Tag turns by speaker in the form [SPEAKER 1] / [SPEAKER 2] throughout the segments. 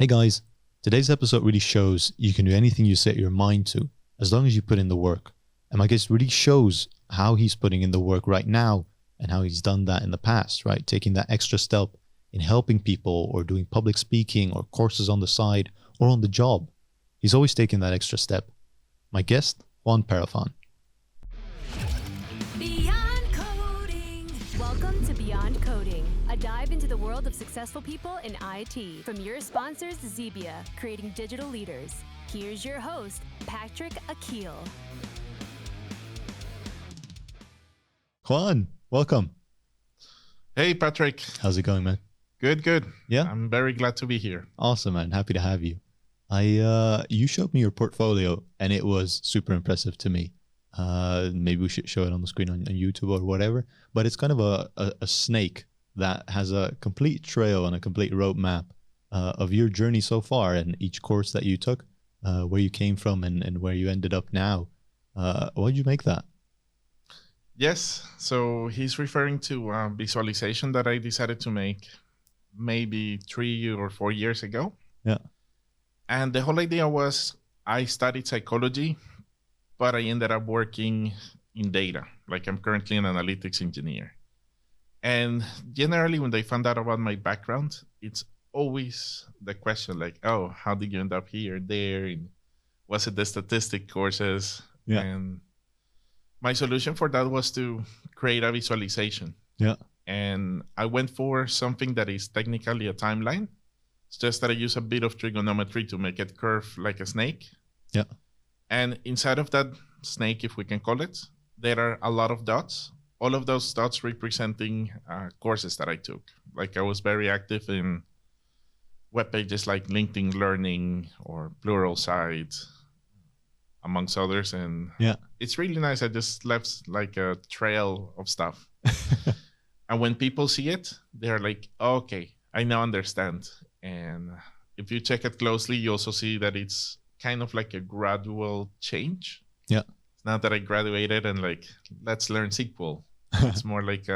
[SPEAKER 1] Hey guys, today's episode really shows you can do anything you set your mind to as long as you put in the work. And my guest really shows how he's putting in the work right now and how he's done that in the past, right? Taking that extra step in helping people or doing public speaking or courses on the side or on the job. He's always taken that extra step. My guest, Juan Parafan.
[SPEAKER 2] Beyond Coding. Welcome to Beyond Coding, a dive into the world of successful people in IT. From your sponsors, Zebia, creating digital leaders. Here's your host, Patrick Akil.
[SPEAKER 1] Juan, welcome.
[SPEAKER 3] Hey, Patrick.
[SPEAKER 1] How's it going, man?
[SPEAKER 3] Good.
[SPEAKER 1] Yeah?
[SPEAKER 3] I'm very glad to be here.
[SPEAKER 1] Awesome, man. Happy to have you. You showed me your portfolio and it was super impressive to me. Maybe we should show it on the screen on YouTube or whatever, but it's kind of a snake that has a complete trail and a complete roadmap of your journey so far and each course that you took, where you came from and where you ended up now. Why did you make that?
[SPEAKER 3] Yes, so he's referring to a visualization that I decided to make maybe 3 or 4 years ago.
[SPEAKER 1] Yeah.
[SPEAKER 3] And the whole idea was I studied psychology, but I ended up working in data. Like I'm currently an analytics engineer. And generally when they found out about my background, it's always the question like, oh, how did you end up here, there? And was it the statistic courses?
[SPEAKER 1] Yeah.
[SPEAKER 3] And my solution for that was to create a visualization.
[SPEAKER 1] Yeah.
[SPEAKER 3] And I went for something that is technically a timeline. It's just that I use a bit of trigonometry to make it curve like a snake.
[SPEAKER 1] Yeah.
[SPEAKER 3] And inside of that snake, if we can call it, there are a lot of dots. All of those dots representing courses that I took. Like I was very active in web pages like LinkedIn Learning or Pluralsight, amongst others. And
[SPEAKER 1] yeah,
[SPEAKER 3] it's really nice. I just left like a trail of stuff. And when people see it, they're like, oh, okay, I now understand. And if you check it closely, you also see that it's kind of like a gradual change.
[SPEAKER 1] Yeah.
[SPEAKER 3] It's not that I graduated and like, let's learn SQL. It's more like,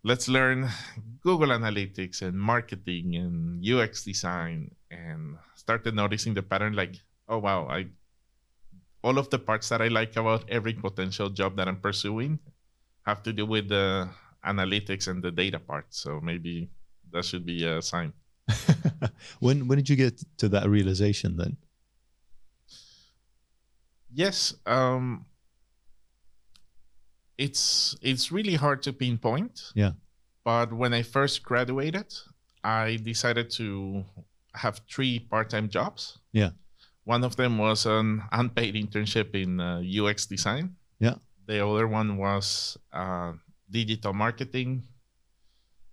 [SPEAKER 3] let's learn Google Analytics and marketing and UX design, and started noticing the pattern like, oh, wow, all of the parts that I like about every potential job that I'm pursuing have to do with the analytics and the data part. So maybe that should be a sign.
[SPEAKER 1] When did you get to that realization then?
[SPEAKER 3] Yes. It's really hard to pinpoint.
[SPEAKER 1] Yeah.
[SPEAKER 3] But when I first graduated, I decided to have 3 part-time jobs.
[SPEAKER 1] Yeah.
[SPEAKER 3] One of them was an unpaid internship in UX design.
[SPEAKER 1] Yeah.
[SPEAKER 3] The other one was digital marketing.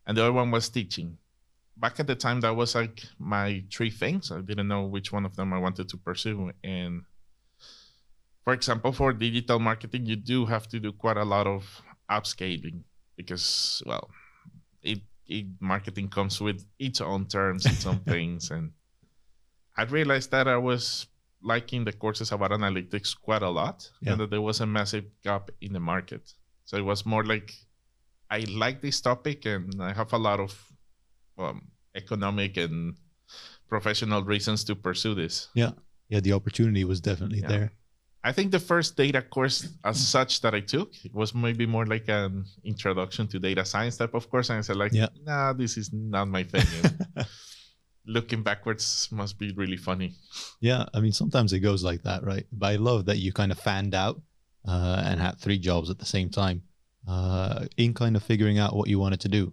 [SPEAKER 3] And the other one was teaching. Back at the time, that was like my 3 things. I didn't know which one of them I wanted to pursue. And for example, for digital marketing, you do have to do quite a lot of upscaling because, well, marketing comes with its own terms, its own things. And I realized that I was liking the courses about analytics quite a lot, and that there was a massive gap in the market. So it was more like, I like this topic and I have a lot of economic and professional reasons to pursue this.
[SPEAKER 1] Yeah. Yeah. The opportunity was definitely there.
[SPEAKER 3] I think the first data course as such that I took, it was maybe more like an introduction to data science type of course. And I said like, nah, this is not my thing. Looking backwards must be really funny.
[SPEAKER 1] Yeah. I mean, sometimes it goes like that, right? But I love that you kind of fanned out and had 3 jobs at the same time in kind of figuring out what you wanted to do.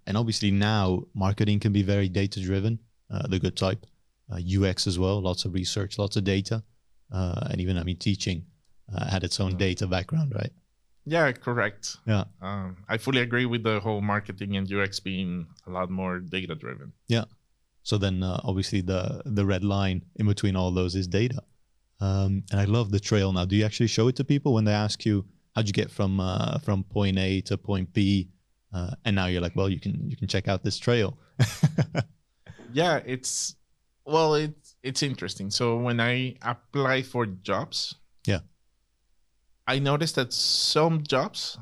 [SPEAKER 1] And obviously now marketing can be very data driven, the good type, UX as well, lots of research, lots of data. And even, I mean, teaching had its own data background, right?
[SPEAKER 3] Yeah, correct.
[SPEAKER 1] Yeah.
[SPEAKER 3] I fully agree with the whole marketing and UX being a lot more data driven.
[SPEAKER 1] Yeah. So then obviously the red line in between all those is data. And I love the trail now. Do you actually show it to people when they ask you, how'd you get from point A to point B? And now you're like, well, you can check out this trail.
[SPEAKER 3] Yeah, it's interesting. So when I apply for jobs, I noticed that some jobs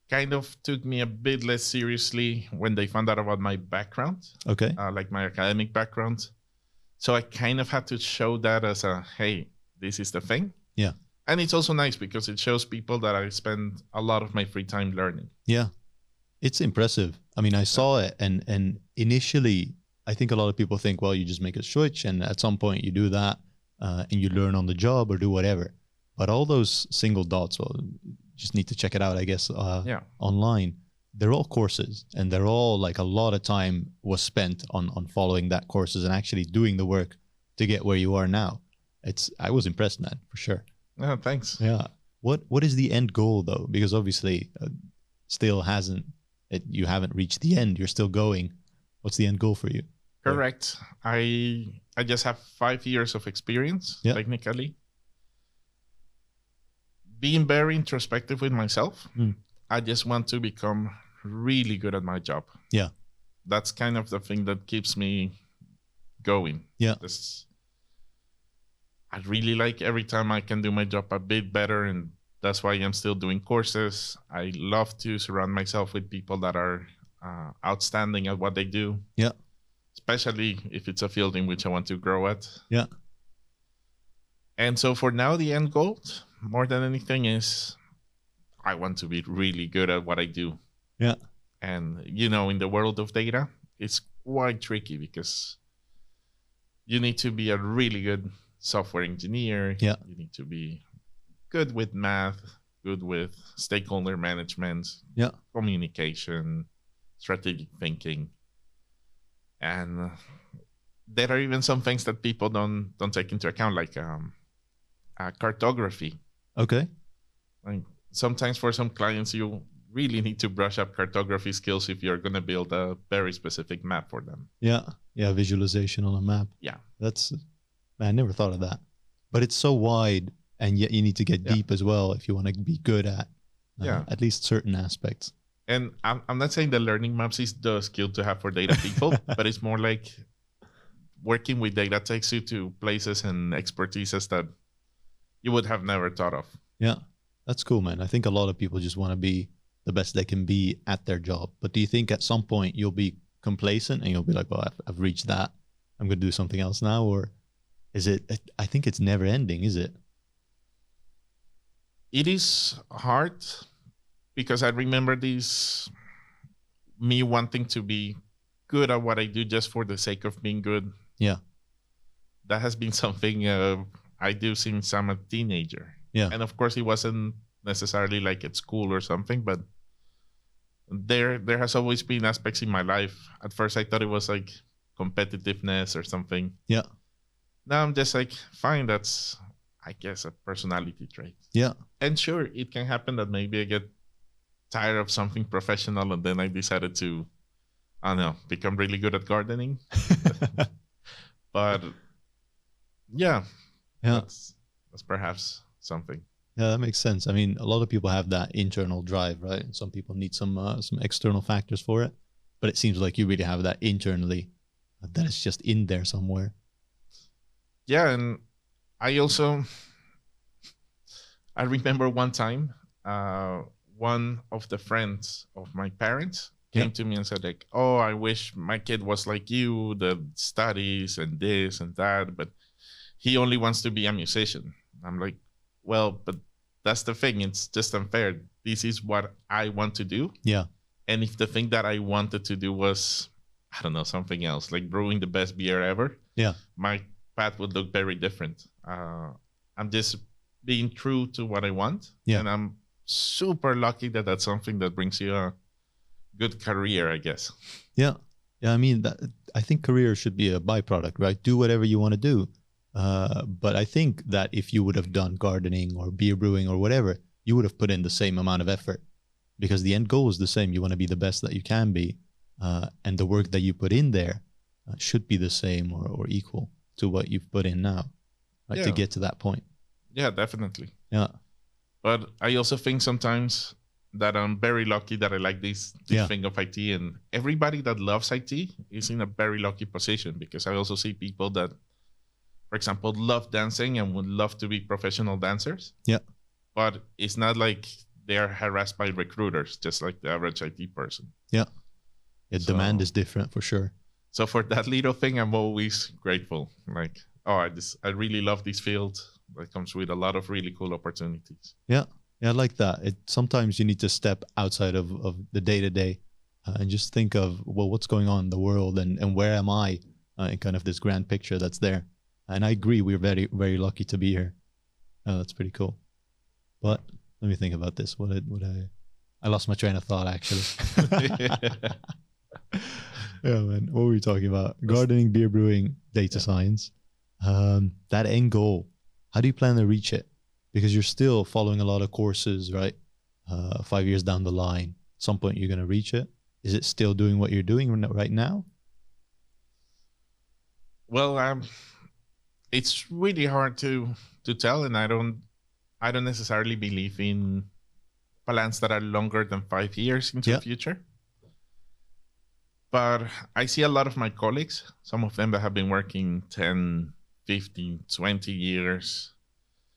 [SPEAKER 3] kind of took me a bit less seriously when they found out about my background,
[SPEAKER 1] Okay.
[SPEAKER 3] like my academic background. So I kind of had to show that as a, hey, this is the thing.
[SPEAKER 1] Yeah.
[SPEAKER 3] And it's also nice because it shows people that I spend a lot of my free time learning.
[SPEAKER 1] Yeah. It's impressive. I mean, I saw it, and initially, I think a lot of people think, well, you just make a switch, and at some point you do that, and you learn on the job or do whatever. But all those single dots, well, just need to check it out, I guess, online. They're all courses, and they're all like a lot of time was spent on following that courses and actually doing the work to get where you are now. I was impressed, man, for sure.
[SPEAKER 3] Oh, thanks.
[SPEAKER 1] Yeah. What is the end goal though? Because obviously, still you haven't reached the end. You're still going. What's the end goal for you?
[SPEAKER 3] Correct. I just have 5 years of experience, technically. Being very introspective with myself, I just want to become really good at my job.
[SPEAKER 1] Yeah.
[SPEAKER 3] That's kind of the thing that keeps me going.
[SPEAKER 1] Yeah.
[SPEAKER 3] I really like every time I can do my job a bit better, and that's why I'm still doing courses. I love to surround myself with people that are outstanding at what they do.
[SPEAKER 1] Yeah.
[SPEAKER 3] Especially if it's a field in which I want to grow at.
[SPEAKER 1] Yeah.
[SPEAKER 3] And so for now, the end goal, more than anything, is I want to be really good at what I do.
[SPEAKER 1] Yeah.
[SPEAKER 3] And, in the world of data, it's quite tricky because you need to be a really good software engineer.
[SPEAKER 1] Yeah.
[SPEAKER 3] You need to be good with math, good with stakeholder management, communication, strategic thinking. And there are even some things that people don't take into account, like cartography.
[SPEAKER 1] Okay.
[SPEAKER 3] Like sometimes for some clients, you really need to brush up cartography skills if you're going to build a very specific map for them.
[SPEAKER 1] Yeah. Yeah. Visualization on a map.
[SPEAKER 3] Yeah.
[SPEAKER 1] I never thought of that. But it's so wide, and yet you need to get deep as well if you want to be good at at least certain aspects.
[SPEAKER 3] And I'm not saying that learning maps is the skill to have for data people, but it's more like working with data takes you to places and expertises that you would have never thought of.
[SPEAKER 1] Yeah, that's cool, man. I think a lot of people just want to be the best they can be at their job. But do you think at some point you'll be complacent and you'll be like, well, I've reached that. I'm going to do something else now? Or is it, I think it's never ending, is it?
[SPEAKER 3] It is hard because I remember me wanting to be good at what I do just for the sake of being good.
[SPEAKER 1] Yeah.
[SPEAKER 3] That has been something I do since I'm a teenager.
[SPEAKER 1] Yeah.
[SPEAKER 3] And of course, it wasn't necessarily like at school or something, but there has always been aspects in my life. At first, I thought it was like competitiveness or something.
[SPEAKER 1] Yeah.
[SPEAKER 3] Now I'm just like, fine, that's, I guess, a personality trait.
[SPEAKER 1] Yeah.
[SPEAKER 3] And sure, it can happen that maybe I get tired of something professional and then I decided to, I don't know, become really good at gardening. But yeah, that's perhaps something.
[SPEAKER 1] Yeah, that makes sense. I mean, a lot of people have that internal drive, right? And some people need some external factors for it. But it seems like you really have that internally, that it's just in there somewhere.
[SPEAKER 3] Yeah, and I remember one time, one of the friends of my parents came to me and said, like, oh, I wish my kid was like you, the studies and this and that, but he only wants to be a musician. I'm like, well, but that's the thing. It's just unfair. This is what I want to do. Yeah. And if the thing that I wanted to do was, I don't know, something else, like brewing the best beer ever, my path would look very different. I'm just being true to what I want. Yeah. And I'm super lucky that that's something that brings you a good career, I guess.
[SPEAKER 1] Yeah. Yeah. I mean, I think career should be a byproduct, right? Do whatever you want to do. But I think that if you would have done gardening or beer brewing or whatever, you would have put in the same amount of effort, because the end goal is the same. You want to be the best that you can be. And the work that you put in there should be the same or equal to what you've put in now, right? To get to that point.
[SPEAKER 3] Yeah, definitely.
[SPEAKER 1] Yeah.
[SPEAKER 3] But I also think sometimes that I'm very lucky that I like this thing of IT, and everybody that loves IT is in a very lucky position, because I also see people that, for example, love dancing and would love to be professional dancers. Yeah. But it's not like they are harassed by recruiters, just like the average IT person.
[SPEAKER 1] Yeah. Demand is different for sure.
[SPEAKER 3] So for that little thing, I'm always grateful. Like, I really love this field. That comes with a lot of really cool opportunities.
[SPEAKER 1] Yeah, I like that. Sometimes you need to step outside of the day-to-day and just think of, well, what's going on in the world and where am I in kind of this grand picture that's there. And I agree, we're very, very lucky to be here. That's pretty cool. But let me think about this. I lost my train of thought, actually. Yeah, man. What were we talking about? Gardening, beer brewing, data science. That end goal. How do you plan to reach it? Because you're still following a lot of courses, right? 5 years down the line, at some point you're going to reach it. Is it still doing what you're doing right now?
[SPEAKER 3] Well, it's really hard to tell, and I don't necessarily believe in plans that are longer than 5 years into the future. But I see a lot of my colleagues, some of them that have been working 10, 15, 20 years.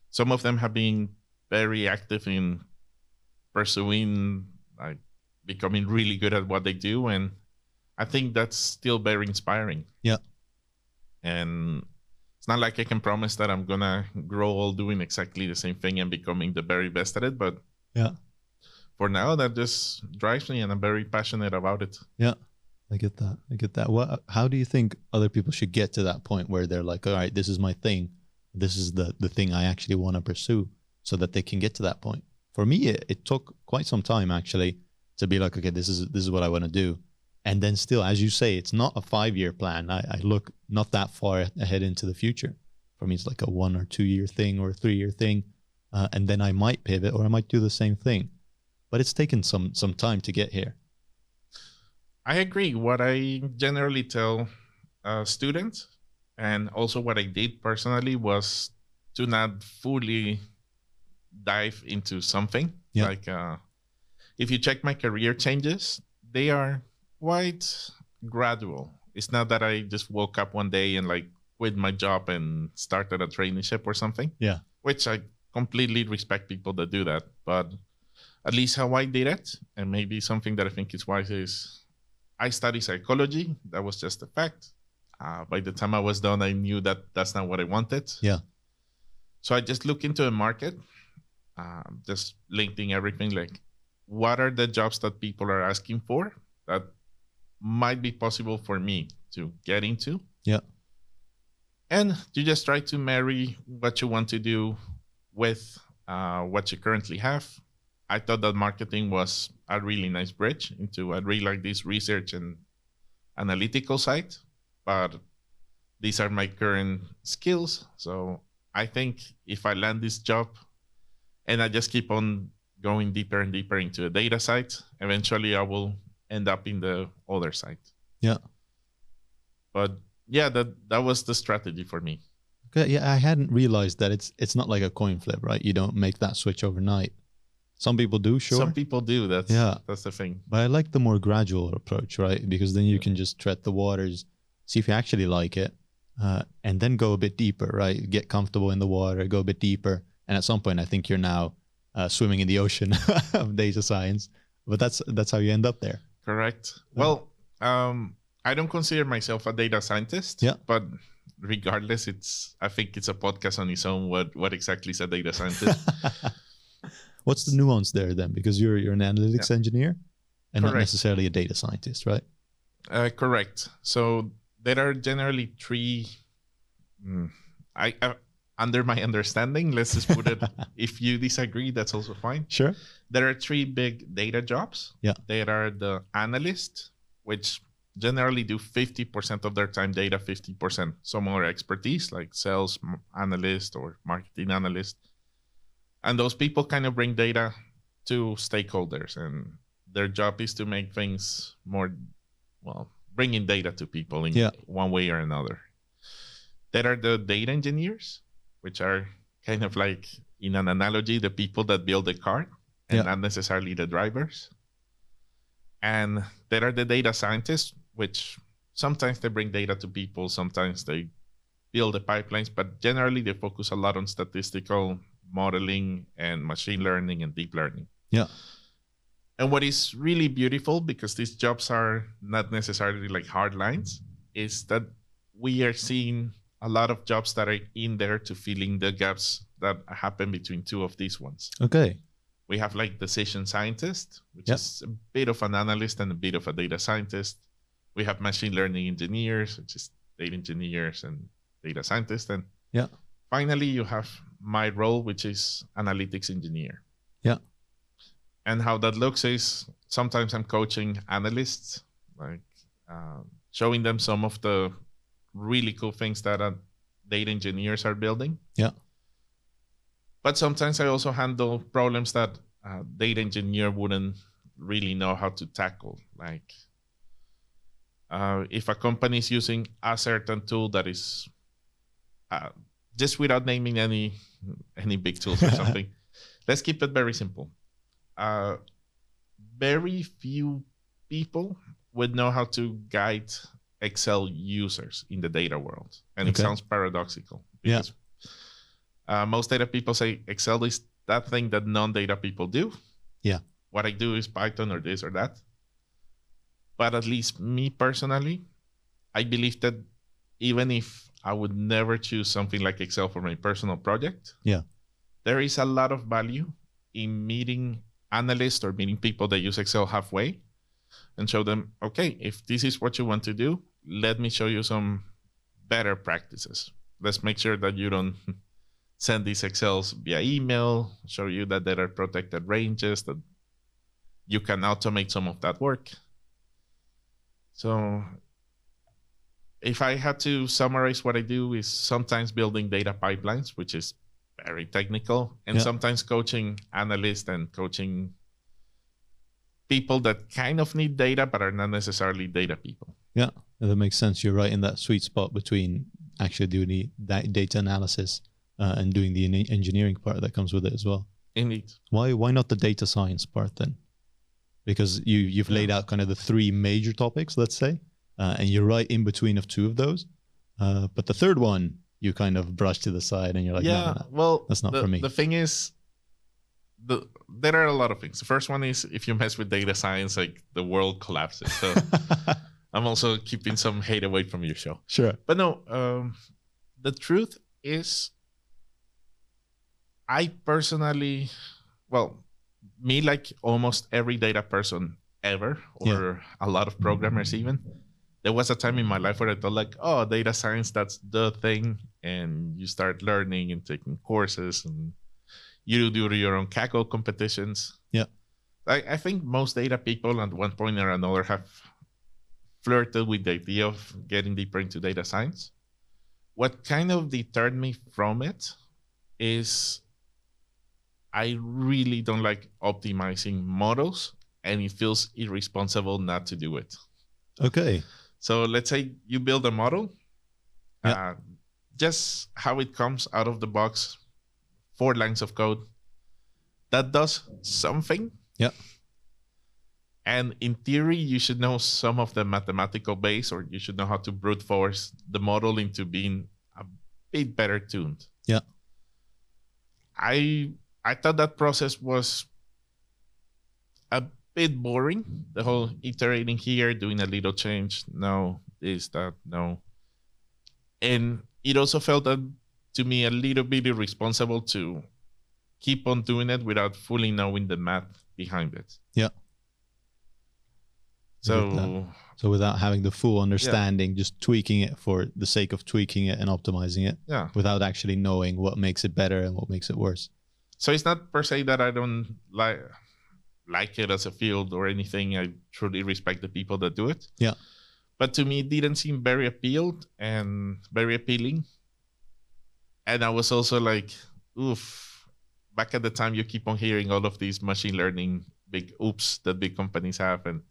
[SPEAKER 3] Some of them have been very active in pursuing, like, becoming really good at what they do. And I think that's still very inspiring.
[SPEAKER 1] Yeah.
[SPEAKER 3] And it's not like I can promise that I'm going to grow old doing exactly the same thing and becoming the very best at it. But for now, that just drives me, and I'm very passionate about it.
[SPEAKER 1] Yeah. I get that. How do you think other people should get to that point where they're like, all right, this is my thing. This is the thing I actually want to pursue, so that they can get to that point? For me, it took quite some time, actually, to be like, okay, this is what I want to do. And then still, as you say, it's not a 5-year plan. I look not that far ahead into the future. For me, it's like a 1 or 2 year thing or a 3-year thing. And then I might pivot, or I might do the same thing. But it's taken some time to get here.
[SPEAKER 3] I agree. What I generally tell students, and also what I did personally, was to not fully dive into something.
[SPEAKER 1] Yeah.
[SPEAKER 3] Like, if you check my career changes, they are quite gradual. It's not that I just woke up one day and like quit my job and started a traineeship or something.
[SPEAKER 1] Yeah.
[SPEAKER 3] Which I completely respect people that do that. But at least how I did it, and maybe something that I think is wise, is I studied psychology. That was just a fact. By the time I was done, I knew that that's not what I wanted.
[SPEAKER 1] Yeah.
[SPEAKER 3] So I just looked into the market, just linking everything. Like, what are the jobs that people are asking for that might be possible for me to get into?
[SPEAKER 1] Yeah.
[SPEAKER 3] And you just try to marry what you want to do with what you currently have. I thought that marketing was a really nice bridge into, I really like this research and analytical side, but these are my current skills. So I think if I land this job and I just keep on going deeper and deeper into the data side, eventually I will end up in the other side.
[SPEAKER 1] Yeah.
[SPEAKER 3] But yeah, that was the strategy for me.
[SPEAKER 1] Okay, yeah, I hadn't realized that it's not like a coin flip, right? You don't make that switch overnight. Some people do, sure.
[SPEAKER 3] Some people do. That's the thing.
[SPEAKER 1] But I like the more gradual approach, right? Because then you can just tread the waters, see if you actually like it, and then go a bit deeper, right? Get comfortable in the water, go a bit deeper. And at some point, I think you're now swimming in the ocean of data science. But that's how you end up there.
[SPEAKER 3] Correct. Well, I don't consider myself a data scientist.
[SPEAKER 1] Yeah.
[SPEAKER 3] But regardless, I think it's a podcast on its own. What exactly is a data scientist?
[SPEAKER 1] What's the nuance there then? Because you're an analytics engineer and not necessarily a data scientist, right?
[SPEAKER 3] Correct. So there are generally 3. Under my understanding, let's just put it. If you disagree, that's also fine.
[SPEAKER 1] Sure.
[SPEAKER 3] There are 3 big data jobs.
[SPEAKER 1] Yeah.
[SPEAKER 3] There are the analyst, which generally do 50% of their time data, 50% some more expertise, like sales analyst or marketing analyst. And those people kind of bring data to stakeholders, and their job is to make things more, bringing data to people in one way or another. There are the data engineers, which are kind of like, in an analogy, the people that build the car and not necessarily the drivers. And there are the data scientists, which sometimes they bring data to people, sometimes they build the pipelines, but generally they focus a lot on statistical modeling and machine learning and deep learning.
[SPEAKER 1] Yeah.
[SPEAKER 3] And what is really beautiful, because these jobs are not necessarily like hard lines, is that we are seeing a lot of jobs that are in there to fill in the gaps that happen between two of these ones.
[SPEAKER 1] Okay.
[SPEAKER 3] We have like decision scientist, which
[SPEAKER 1] Yep.
[SPEAKER 3] is a bit of an analyst and a bit of a data scientist. We have machine learning engineers, which is data engineers and data scientists. And
[SPEAKER 1] Yeah.
[SPEAKER 3] finally, you have my role, which is analytics engineer.
[SPEAKER 1] Yeah.
[SPEAKER 3] And how that looks is sometimes I'm coaching analysts, like showing them some of the really cool things that data engineers are building.
[SPEAKER 1] Yeah.
[SPEAKER 3] But sometimes I also handle problems that a data engineer wouldn't really know how to tackle. Like if a company is using a certain tool that is just without naming any big tools or something, let's keep it very simple. Very few people would know how to guide Excel users in the data world. And it sounds paradoxical. Because most data people say Excel is that thing that non-data people do.
[SPEAKER 1] Yeah.
[SPEAKER 3] What I do is Python or this or that. But at least me personally, I believe that even if I would never choose something like Excel for my personal project, there is a lot of value in meeting analysts or meeting people that use Excel halfway and show them, okay, if this is what you want to do, let me show you some better practices. Let's make sure that you don't send these Excels via email, show you that there are protected ranges, that you can automate some of that work. So if I had to summarize what I do is sometimes building data pipelines, which is very technical, and sometimes coaching analysts and coaching people that kind of need data but are not necessarily data people. Yeah,
[SPEAKER 1] that makes sense. You're right in that sweet spot between actually doing the data analysis and doing the engineering part that comes with it as well.
[SPEAKER 3] Indeed.
[SPEAKER 1] Why not the data science part then? Because you've laid out kind of the three major topics, let's say, and you're right in between of two of those. But the third one, you kind of brush to the side and you're like, no,
[SPEAKER 3] well,
[SPEAKER 1] that's not for me.
[SPEAKER 3] The thing is, there are a lot of things. The first one is if you mess with data science, like the world collapses. So I'm also keeping some hate away from your show.
[SPEAKER 1] Sure.
[SPEAKER 3] But no, the truth is, I personally, me, like almost every data person ever, or a lot of programmers even, there was a time in my life where I thought like, oh, data science, that's the thing. And you start learning and taking courses and you do your own Kaggle competitions.
[SPEAKER 1] Yeah.
[SPEAKER 3] I think most data people at one point or another have flirted with the idea of getting deeper into data science. What kind of deterred me from it is I really don't like optimizing models, and it feels irresponsible not to do it.
[SPEAKER 1] Okay.
[SPEAKER 3] So let's say you build a model, just how it comes out of the box, 4 lines of code that does something.
[SPEAKER 1] Yeah.
[SPEAKER 3] And in theory, you should know some of the mathematical base, or you should know how to brute force the model into being a bit better tuned.
[SPEAKER 1] Yeah.
[SPEAKER 3] I thought that process was a bit boring. The whole iterating here, doing a little change, no, this, that, no. And it also felt to me a little bit irresponsible to keep on doing it without fully knowing the math behind it.
[SPEAKER 1] Yeah.
[SPEAKER 3] So
[SPEAKER 1] without having the full understanding, just tweaking it for the sake of tweaking it and optimizing it, without actually knowing what makes it better and what makes it worse.
[SPEAKER 3] So it's not per se that I don't like it as a field or anything. I truly respect the people that do it.
[SPEAKER 1] Yeah.
[SPEAKER 3] But to me, it didn't seem very appealing. And I was also like, oof, back at the time you keep on hearing all of these machine learning big oops that big companies have. And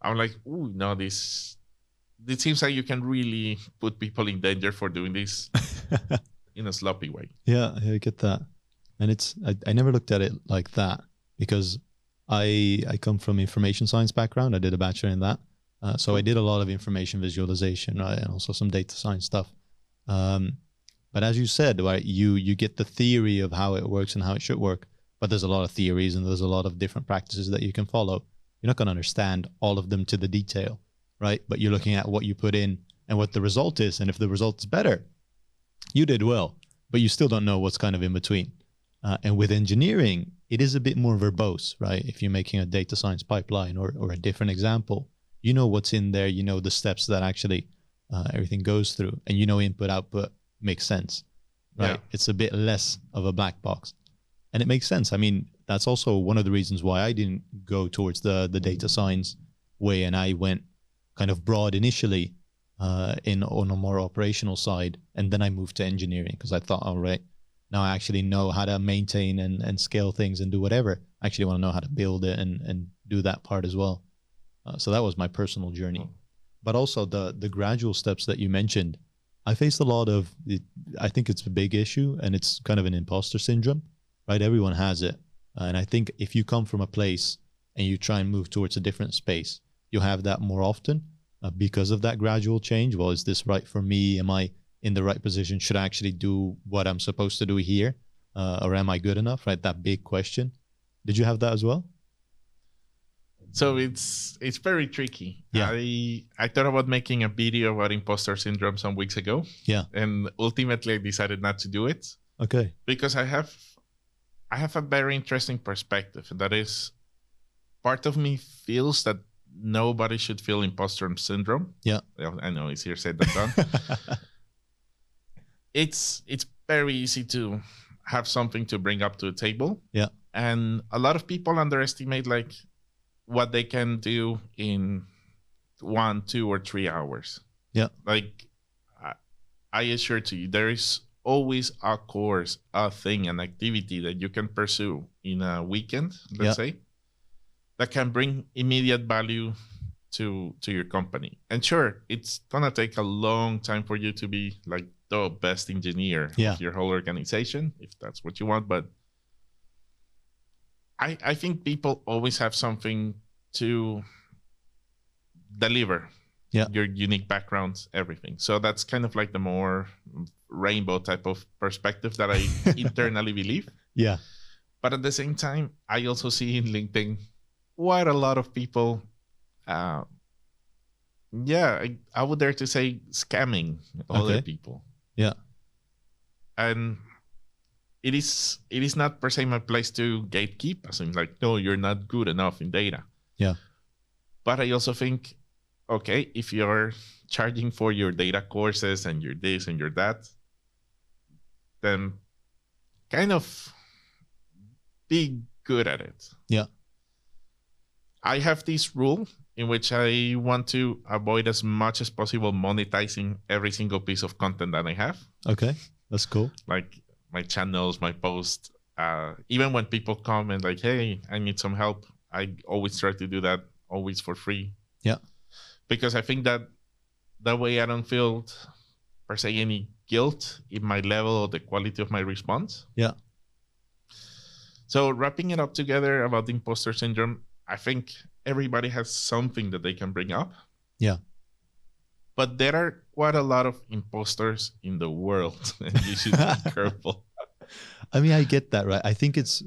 [SPEAKER 3] I'm like, ooh, no, it seems like you can really put people in danger for doing this in a sloppy way.
[SPEAKER 1] Yeah, I get that. And I never looked at it like that, because I come from information science background. I did a bachelor in that. So I did a lot of information visualization, right? And also some data science stuff. But as you said, right, you get the theory of how it works and how it should work. but there's a lot of theories and there's a lot of different practices that you can follow. You're not going to understand all of them to the detail, right? But you're looking at what you put in and what the result is. And if the result is better, you did well, but you still don't know what's kind of in between. And with engineering, it is a bit more verbose, right? If you're making a data science pipeline or a different example, you know what's in there, you know the steps that actually everything goes through, and you know input, output makes sense, right? Yeah. It's a bit less of a black box. And it makes sense. I mean, that's also one of the reasons why I didn't go towards the data science way, and I went kind of broad initially on a more operational side, and then I moved to engineering because I thought, all right, now I actually know how to maintain and scale things and do whatever. I actually want to know how to build it and do that part as well. So that was my personal journey. But also the gradual steps that you mentioned, I faced a lot of it. I think it's a big issue, and it's kind of an imposter syndrome, right? Everyone has it. And I think if you come from a place and you try and move towards a different space, you'll have that more often because of that gradual change. Well, is this right for me? Am I in the right position? Should I actually do what I'm supposed to do here? Or am I good enough, right? That big question. Did you have that as well?
[SPEAKER 3] So it's very tricky.
[SPEAKER 1] Yeah.
[SPEAKER 3] I thought about making a video about imposter syndrome some weeks ago.
[SPEAKER 1] Yeah.
[SPEAKER 3] And ultimately I decided not to do it.
[SPEAKER 1] Okay.
[SPEAKER 3] Because I have a very interesting perspective. And that is, part of me feels that nobody should feel imposter syndrome.
[SPEAKER 1] Yeah.
[SPEAKER 3] Well, I know it's here said than done. It's very easy to have something to bring up to the table.
[SPEAKER 1] Yeah.
[SPEAKER 3] And a lot of people underestimate like what they can do in 1, 2, or 3 hours.
[SPEAKER 1] Yeah.
[SPEAKER 3] Like I assure to you, there is always a course, a thing, an activity that you can pursue in a weekend, let's say, that can bring immediate value to your company. And sure, it's gonna take a long time for you to be like the best engineer of your whole organization, if that's what you want. But I think people always have something to deliver.
[SPEAKER 1] Yeah.
[SPEAKER 3] Your unique backgrounds, everything. So that's kind of like the more rainbow type of perspective that I internally believe.
[SPEAKER 1] Yeah.
[SPEAKER 3] But at the same time, I also see in LinkedIn quite a lot of people, I would dare to say scamming other people.
[SPEAKER 1] Yeah.
[SPEAKER 3] And it is not per se my place to gatekeep. As in like, no, you're not good enough in data.
[SPEAKER 1] Yeah.
[SPEAKER 3] But I also think, okay, if you're charging for your data courses and your this and your that, then kind of be good at it.
[SPEAKER 1] Yeah.
[SPEAKER 3] I have this rule in which I want to avoid as much as possible monetizing every single piece of content that I have.
[SPEAKER 1] Okay, that's cool.
[SPEAKER 3] Like my channels, my posts, even when people comment like, hey, I need some help, I always try to do that always for free.
[SPEAKER 1] Yeah.
[SPEAKER 3] Because I think that way I don't feel per se any guilt in my level or the quality of my response.
[SPEAKER 1] Yeah.
[SPEAKER 3] So wrapping it up together about the imposter syndrome, I think everybody has something that they can bring up.
[SPEAKER 1] Yeah.
[SPEAKER 3] But there are quite a lot of imposters in the world, and you should be careful.
[SPEAKER 1] I mean, I get that, right? I think it's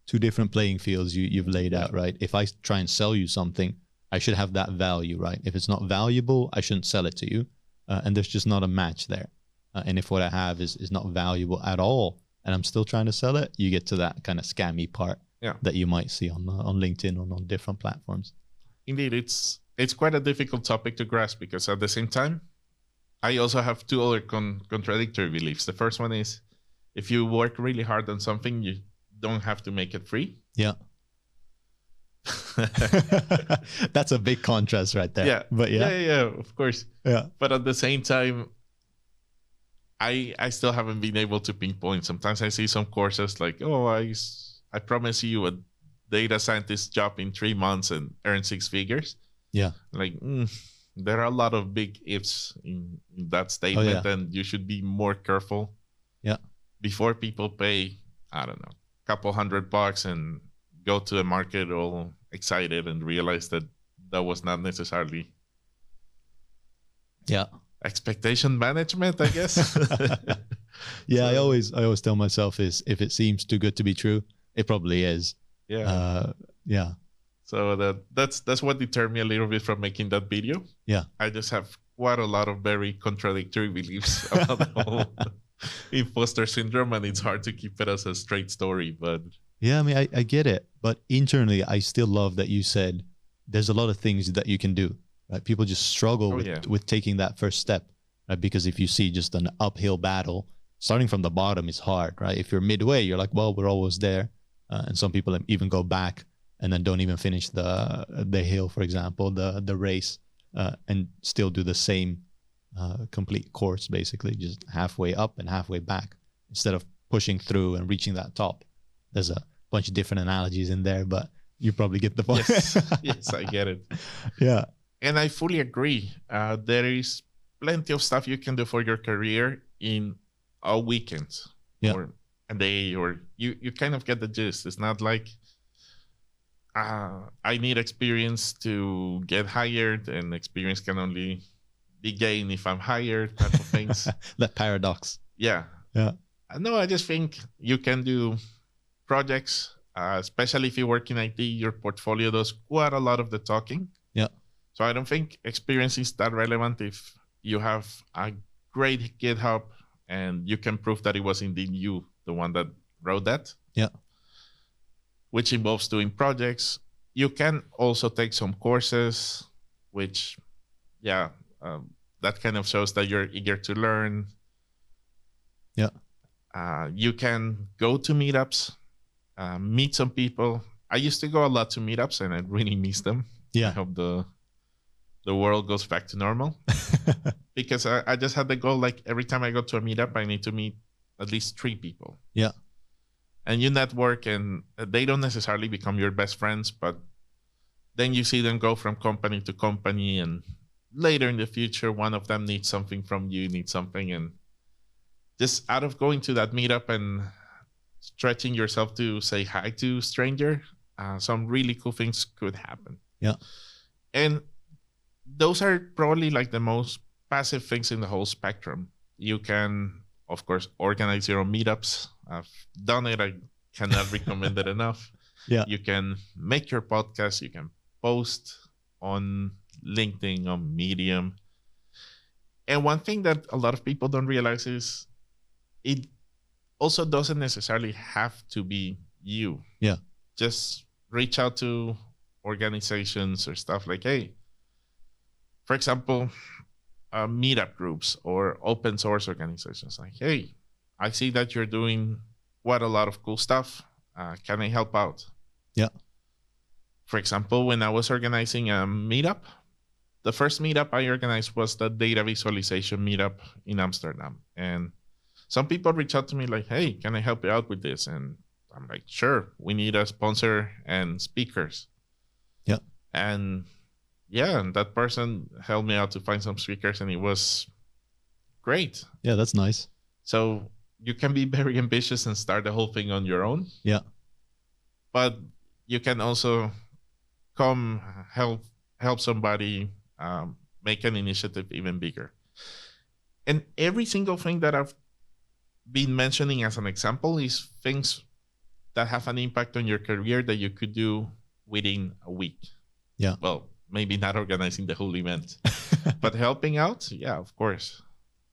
[SPEAKER 1] two different playing fields you've laid out, right? If I try and sell you something, I should have that value, right? If it's not valuable, I shouldn't sell it to you. And there's just not a match there. And if what I have is not valuable at all, and I'm still trying to sell it, you get to that kind of scammy part that you might see on LinkedIn or on different platforms.
[SPEAKER 3] Indeed, it's quite a difficult topic to grasp because at the same time, I also have two other contradictory beliefs. The first one is, if you work really hard on something, you don't have to make it free.
[SPEAKER 1] Yeah. That's a big contrast right there.
[SPEAKER 3] Yeah.
[SPEAKER 1] But
[SPEAKER 3] yeah, of course.
[SPEAKER 1] Yeah.
[SPEAKER 3] But at the same time, I still haven't been able to pinpoint. Sometimes I see some courses like, oh, I promise you a data scientist job in 3 months and earn 6 figures.
[SPEAKER 1] Yeah.
[SPEAKER 3] Like, there are a lot of big ifs in that statement, and you should be more careful.
[SPEAKER 1] Yeah.
[SPEAKER 3] Before people pay, I don't know, a couple $100 and go to the market all excited and realize that was not necessarily expectation management, I guess.
[SPEAKER 1] Yeah, so, I always tell myself is if it seems too good to be true, It probably is.
[SPEAKER 3] Yeah.
[SPEAKER 1] Yeah.
[SPEAKER 3] So that's what deterred me a little bit from making that video.
[SPEAKER 1] Yeah.
[SPEAKER 3] I just have quite a lot of very contradictory beliefs about the whole imposter syndrome, and it's hard to keep it as a straight story. But
[SPEAKER 1] yeah, I mean, I get it, but internally, I still love that you said there's a lot of things that you can do. Right? People just struggle with taking that first step, right? Because if you see just an uphill battle, starting from the bottom is hard, right? If you're midway, you're like, well, we're always there, and some people even go back and then don't even finish the hill, for example, the race, and still do the same complete course, basically, just halfway up and halfway back instead of pushing through and reaching that top. There's a bunch of different analogies in there, but you probably get the point.
[SPEAKER 3] Yes, I get it.
[SPEAKER 1] Yeah.
[SPEAKER 3] And I fully agree. There is plenty of stuff you can do for your career in a weekend or a day, or you kind of get the gist. It's not like I need experience to get hired, and experience can only be gained if I'm hired, type of things.
[SPEAKER 1] That paradox.
[SPEAKER 3] Yeah.
[SPEAKER 1] Yeah.
[SPEAKER 3] No, I just think you can do projects, especially if you work in IT. Your portfolio does quite a lot of the talking.
[SPEAKER 1] Yeah.
[SPEAKER 3] So I don't think experience is that relevant if you have a great GitHub and you can prove that it was indeed you, the one that wrote that.
[SPEAKER 1] Yeah.
[SPEAKER 3] Which involves doing projects. You can also take some courses, which, that kind of shows that you're eager to learn.
[SPEAKER 1] Yeah.
[SPEAKER 3] You can go to meetups, meet some people. I used to go a lot to meetups, and I really miss them.
[SPEAKER 1] Yeah.
[SPEAKER 3] I hope the world goes back to normal. Because I just had the goal, like every time I go to a meetup, I need to meet at least 3 people.
[SPEAKER 1] Yeah.
[SPEAKER 3] And you network, and they don't necessarily become your best friends, but then you see them go from company to company, and later in the future, one of them needs something from you, needs something, and just out of going to that meetup and stretching yourself to say hi to a stranger, some really cool things could happen.
[SPEAKER 1] Yeah.
[SPEAKER 3] And those are probably like the most passive things in the whole spectrum. You can, of course, organize your own meetups. I've done it. I cannot recommend it enough.
[SPEAKER 1] Yeah.
[SPEAKER 3] You can make your podcast. You can post on LinkedIn, on Medium. And one thing that a lot of people don't realize is it also doesn't necessarily have to be you.
[SPEAKER 1] Yeah.
[SPEAKER 3] Just reach out to organizations or stuff like, hey, for example, meetup groups or open source organizations. Like, hey, I see that you're doing quite a lot of cool stuff. Can I help out?
[SPEAKER 1] Yeah.
[SPEAKER 3] For example, when I was organizing a meetup, the first meetup I organized was the data visualization meetup in Amsterdam. And some people reach out to me like, hey, can I help you out with this? And I'm like, sure, we need a sponsor and speakers.
[SPEAKER 1] Yeah.
[SPEAKER 3] And and that person helped me out to find some speakers, and it was great.
[SPEAKER 1] Yeah, that's nice.
[SPEAKER 3] So you can be very ambitious and start the whole thing on your own.
[SPEAKER 1] Yeah.
[SPEAKER 3] But you can also come help somebody make an initiative even bigger. And every single thing that I've been mentioning as an example is things that have an impact on your career that you could do within a week.
[SPEAKER 1] Yeah.
[SPEAKER 3] Well, maybe not organizing the whole event, but helping out. Yeah, of course.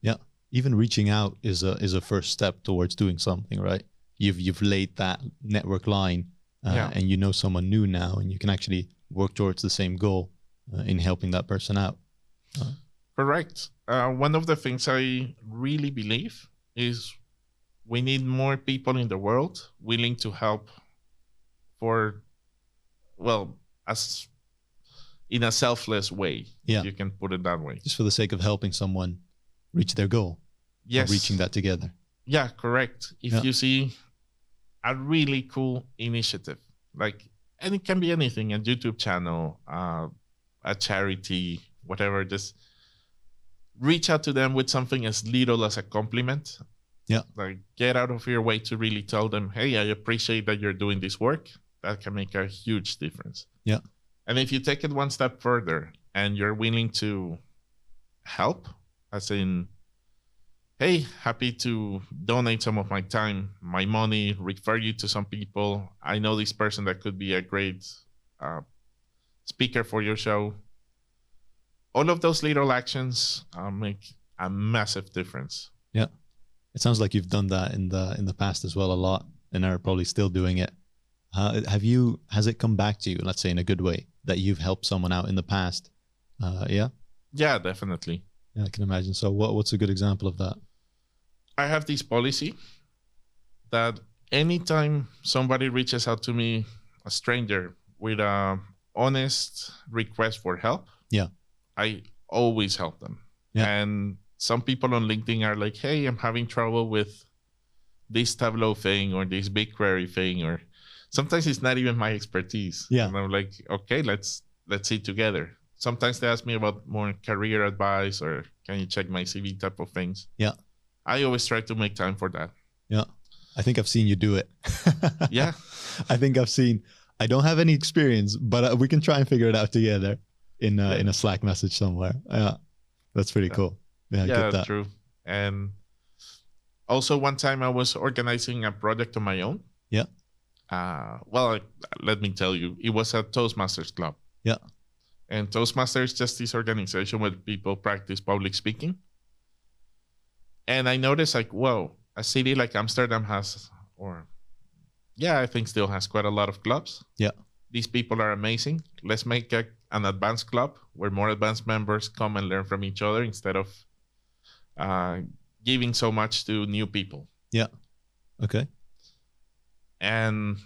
[SPEAKER 1] Yeah. Even reaching out is a first step towards doing something, right? You've laid that network line, and you know someone new now, and you can actually work towards the same goal in helping that person out.
[SPEAKER 3] Correct. One of the things I really believe is we need more people in the world willing to help as in a selfless way.
[SPEAKER 1] Yeah.
[SPEAKER 3] You can put it that way.
[SPEAKER 1] Just for the sake of helping someone reach their goal.
[SPEAKER 3] Yes.
[SPEAKER 1] Reaching that together.
[SPEAKER 3] Yeah, correct. If you see a really cool initiative, and it can be anything, a YouTube channel, a charity, whatever, just reach out to them with something as little as a compliment.
[SPEAKER 1] Yeah.
[SPEAKER 3] Like, get out of your way to really tell them, hey, I appreciate that you're doing this work. That can make a huge difference.
[SPEAKER 1] Yeah.
[SPEAKER 3] And if you take it one step further and you're willing to help, as in hey, happy to donate some of my time, my money, refer you to some people. I know this person that could be a great speaker for your show. All of those little actions make a massive difference.
[SPEAKER 1] Yeah. It sounds like you've done that in the past as well a lot, and are probably still doing it. Has it come back to you, let's say in a good way, that you've helped someone out in the past? Yeah,
[SPEAKER 3] Definitely.
[SPEAKER 1] I can imagine. So what's a good example of that?
[SPEAKER 3] I have this policy that anytime somebody reaches out to me, a stranger, with a honest request for help, I always help them. And some people on LinkedIn are like, hey, I'm having trouble with this Tableau thing or this BigQuery thing, or sometimes it's not even my expertise. And I'm like, okay, let's see together. Sometimes they ask me about more career advice or can you check my CV type of things. I always try to make time for that.
[SPEAKER 1] I think I've seen you do it.
[SPEAKER 3] I
[SPEAKER 1] think I've seen. I don't have any experience, but we can try and figure it out together in a Slack message somewhere. That's pretty cool. I get that.
[SPEAKER 3] True. And also one time I was organizing a project on my own. Well, let me tell you, it was a Toastmasters club. And Toastmasters is just this organization where people practice public speaking. And I noticed like, whoa, a city like Amsterdam has, I think still has quite a lot of clubs. These people are amazing. Let's make an advanced club where more advanced members come and learn from each other instead of giving so much to new people.
[SPEAKER 1] Okay.
[SPEAKER 3] And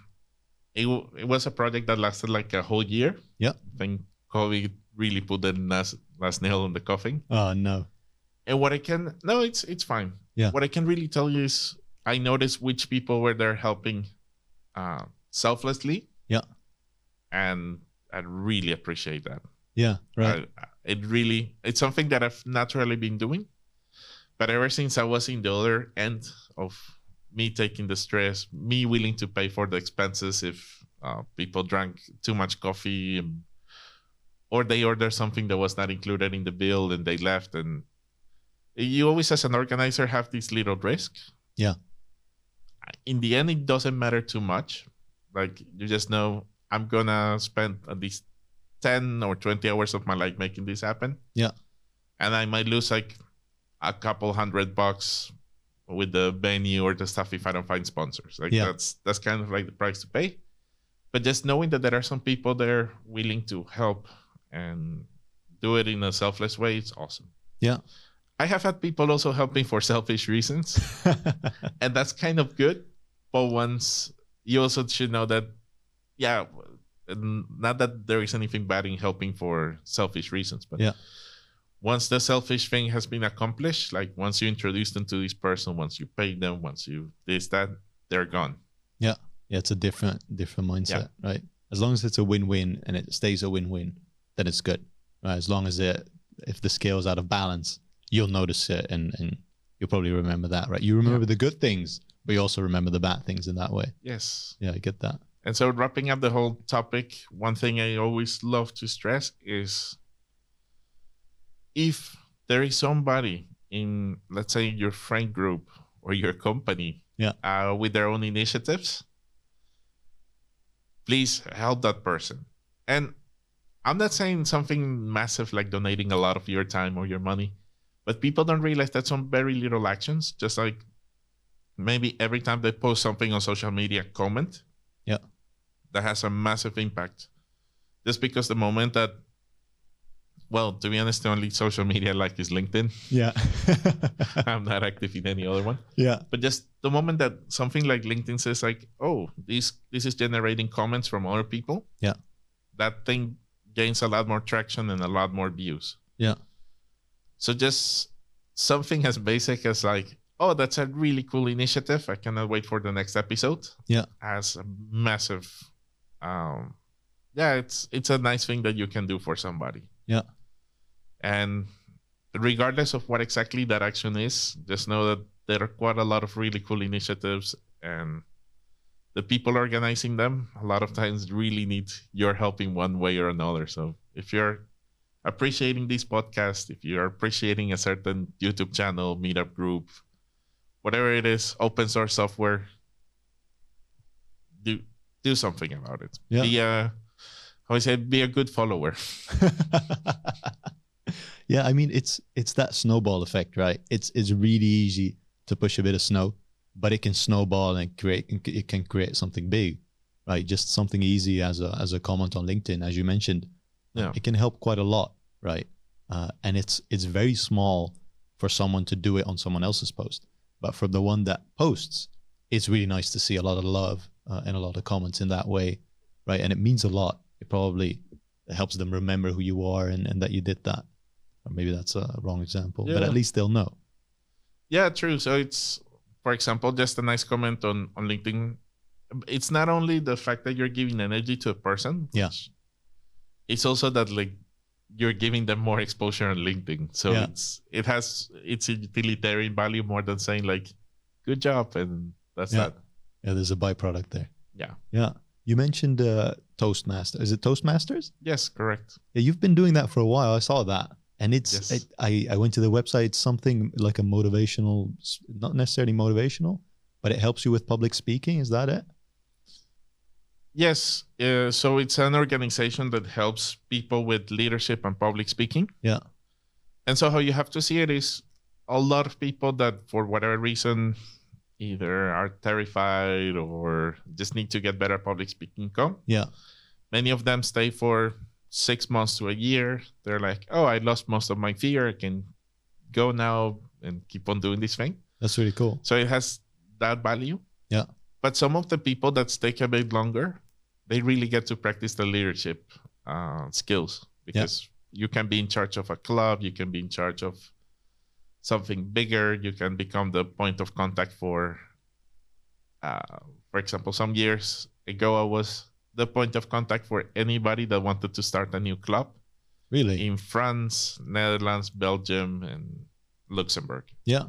[SPEAKER 3] it was a project that lasted like a whole year. I think COVID really put the last nail on the coffin.
[SPEAKER 1] Oh, no.
[SPEAKER 3] And it's fine. What I can really tell you is I noticed which people were there helping selflessly. And I really appreciate that.
[SPEAKER 1] Right.
[SPEAKER 3] It's something that I've naturally been doing. But ever since I was in the other end of me taking the stress, me willing to pay for the expenses if people drank too much coffee or they ordered something that was not included in the bill and they left. And you always, as an organizer, have this little risk. In the end, it doesn't matter too much. Like, you just know I'm going to spend at least 10 or 20 hours of my life making this happen. And I might lose like a couple $100 with the venue or the stuff if I don't find sponsors. Like that's kind of like the price to pay. But just knowing that there are some people there willing to help and do it in a selfless way, it's awesome. I have had people also helping for selfish reasons. And that's kind of good. But once you also should know that, not that there is anything bad in helping for selfish reasons, but once the selfish thing has been accomplished, like once you introduce them to this person, once you pay them, once you that, they're gone.
[SPEAKER 1] It's a different mindset, right? As long as it's a win-win and it stays a win-win, then it's good, right? As long as if the scale's out of balance, you'll notice it and you'll probably remember that, right? You remember the good things, but you also remember the bad things in that way.
[SPEAKER 3] Yes.
[SPEAKER 1] I get that.
[SPEAKER 3] And so wrapping up the whole topic, one thing I always love to stress is if there is somebody in, let's say, your friend group or your company with their own initiatives, please help that person. And I'm not saying something massive like donating a lot of your time or your money, but people don't realize that some very little actions, just like maybe every time they post something on social media, comment. That has a massive impact. Just because the moment that, well, to be honest, the only social media I like is LinkedIn. I'm not active in any other one. But just the moment that something like LinkedIn says like, oh, this is generating comments from other people. That thing gains a lot more traction and a lot more views. So just something as basic as like, oh, that's a really cool initiative. I cannot wait for the next episode. Has a massive, it's a nice thing that you can do for somebody. And regardless of what exactly that action is, just know that there are quite a lot of really cool initiatives, and the people organizing them a lot of times really need your help in one way or another. So if you're appreciating this podcast, if you're appreciating a certain YouTube channel, meetup group, whatever it is, open source software, do something about it.
[SPEAKER 1] Yeah.
[SPEAKER 3] Be how I said, be a good follower.
[SPEAKER 1] Yeah, I mean it's that snowball effect, right? It's really easy to push a bit of snow, but it can snowball and it can create something big, right? Just something easy as a comment on LinkedIn, as you mentioned.
[SPEAKER 3] Yeah.
[SPEAKER 1] It can help quite a lot, right? And it's very small for someone to do it on someone else's post, but for the one that posts, it's really nice to see a lot of love and a lot of comments in that way, right? And it means a lot. It probably helps them remember who you are and that you did that. Or maybe that's a wrong example, but
[SPEAKER 3] Yeah.
[SPEAKER 1] at least they'll know.
[SPEAKER 3] Yeah, true. So it's, for example, just a nice comment on LinkedIn. It's not only the fact that you're giving energy to a person.
[SPEAKER 1] Yeah.
[SPEAKER 3] It's also that like you're giving them more exposure on LinkedIn. So
[SPEAKER 1] Yeah.
[SPEAKER 3] it has its utilitarian value more than saying like, good job. And that's
[SPEAKER 1] Yeah.
[SPEAKER 3] that.
[SPEAKER 1] Yeah, there's a byproduct there.
[SPEAKER 3] Yeah.
[SPEAKER 1] Yeah. You mentioned Toastmasters. Is it Toastmasters?
[SPEAKER 3] Yes, correct.
[SPEAKER 1] Yeah, you've been doing that for a while. I saw that. And
[SPEAKER 3] Yes.
[SPEAKER 1] I went to the website. It's something like a motivational, not necessarily motivational, but it helps you with public speaking. Is that it?
[SPEAKER 3] Yes. So it's an organization that helps people with leadership and public speaking.
[SPEAKER 1] Yeah.
[SPEAKER 3] And so how you have to see it is a lot of people that for whatever reason either are terrified or just need to get better public speaking come.
[SPEAKER 1] Yeah.
[SPEAKER 3] Many of them stay for 6 months to a year. They're like, oh, I lost most of my fear. I can go now and keep on doing this thing.
[SPEAKER 1] That's really cool.
[SPEAKER 3] So it has that value.
[SPEAKER 1] Yeah.
[SPEAKER 3] But some of the people that stay a bit longer, they really get to practice the leadership skills because you can be in charge of a club. You can be in charge of something bigger. You can become the point of contact for example, some years ago, I was the point of contact for anybody that wanted to start a new club.
[SPEAKER 1] Really?
[SPEAKER 3] In France, Netherlands, Belgium, and Luxembourg.
[SPEAKER 1] Yeah.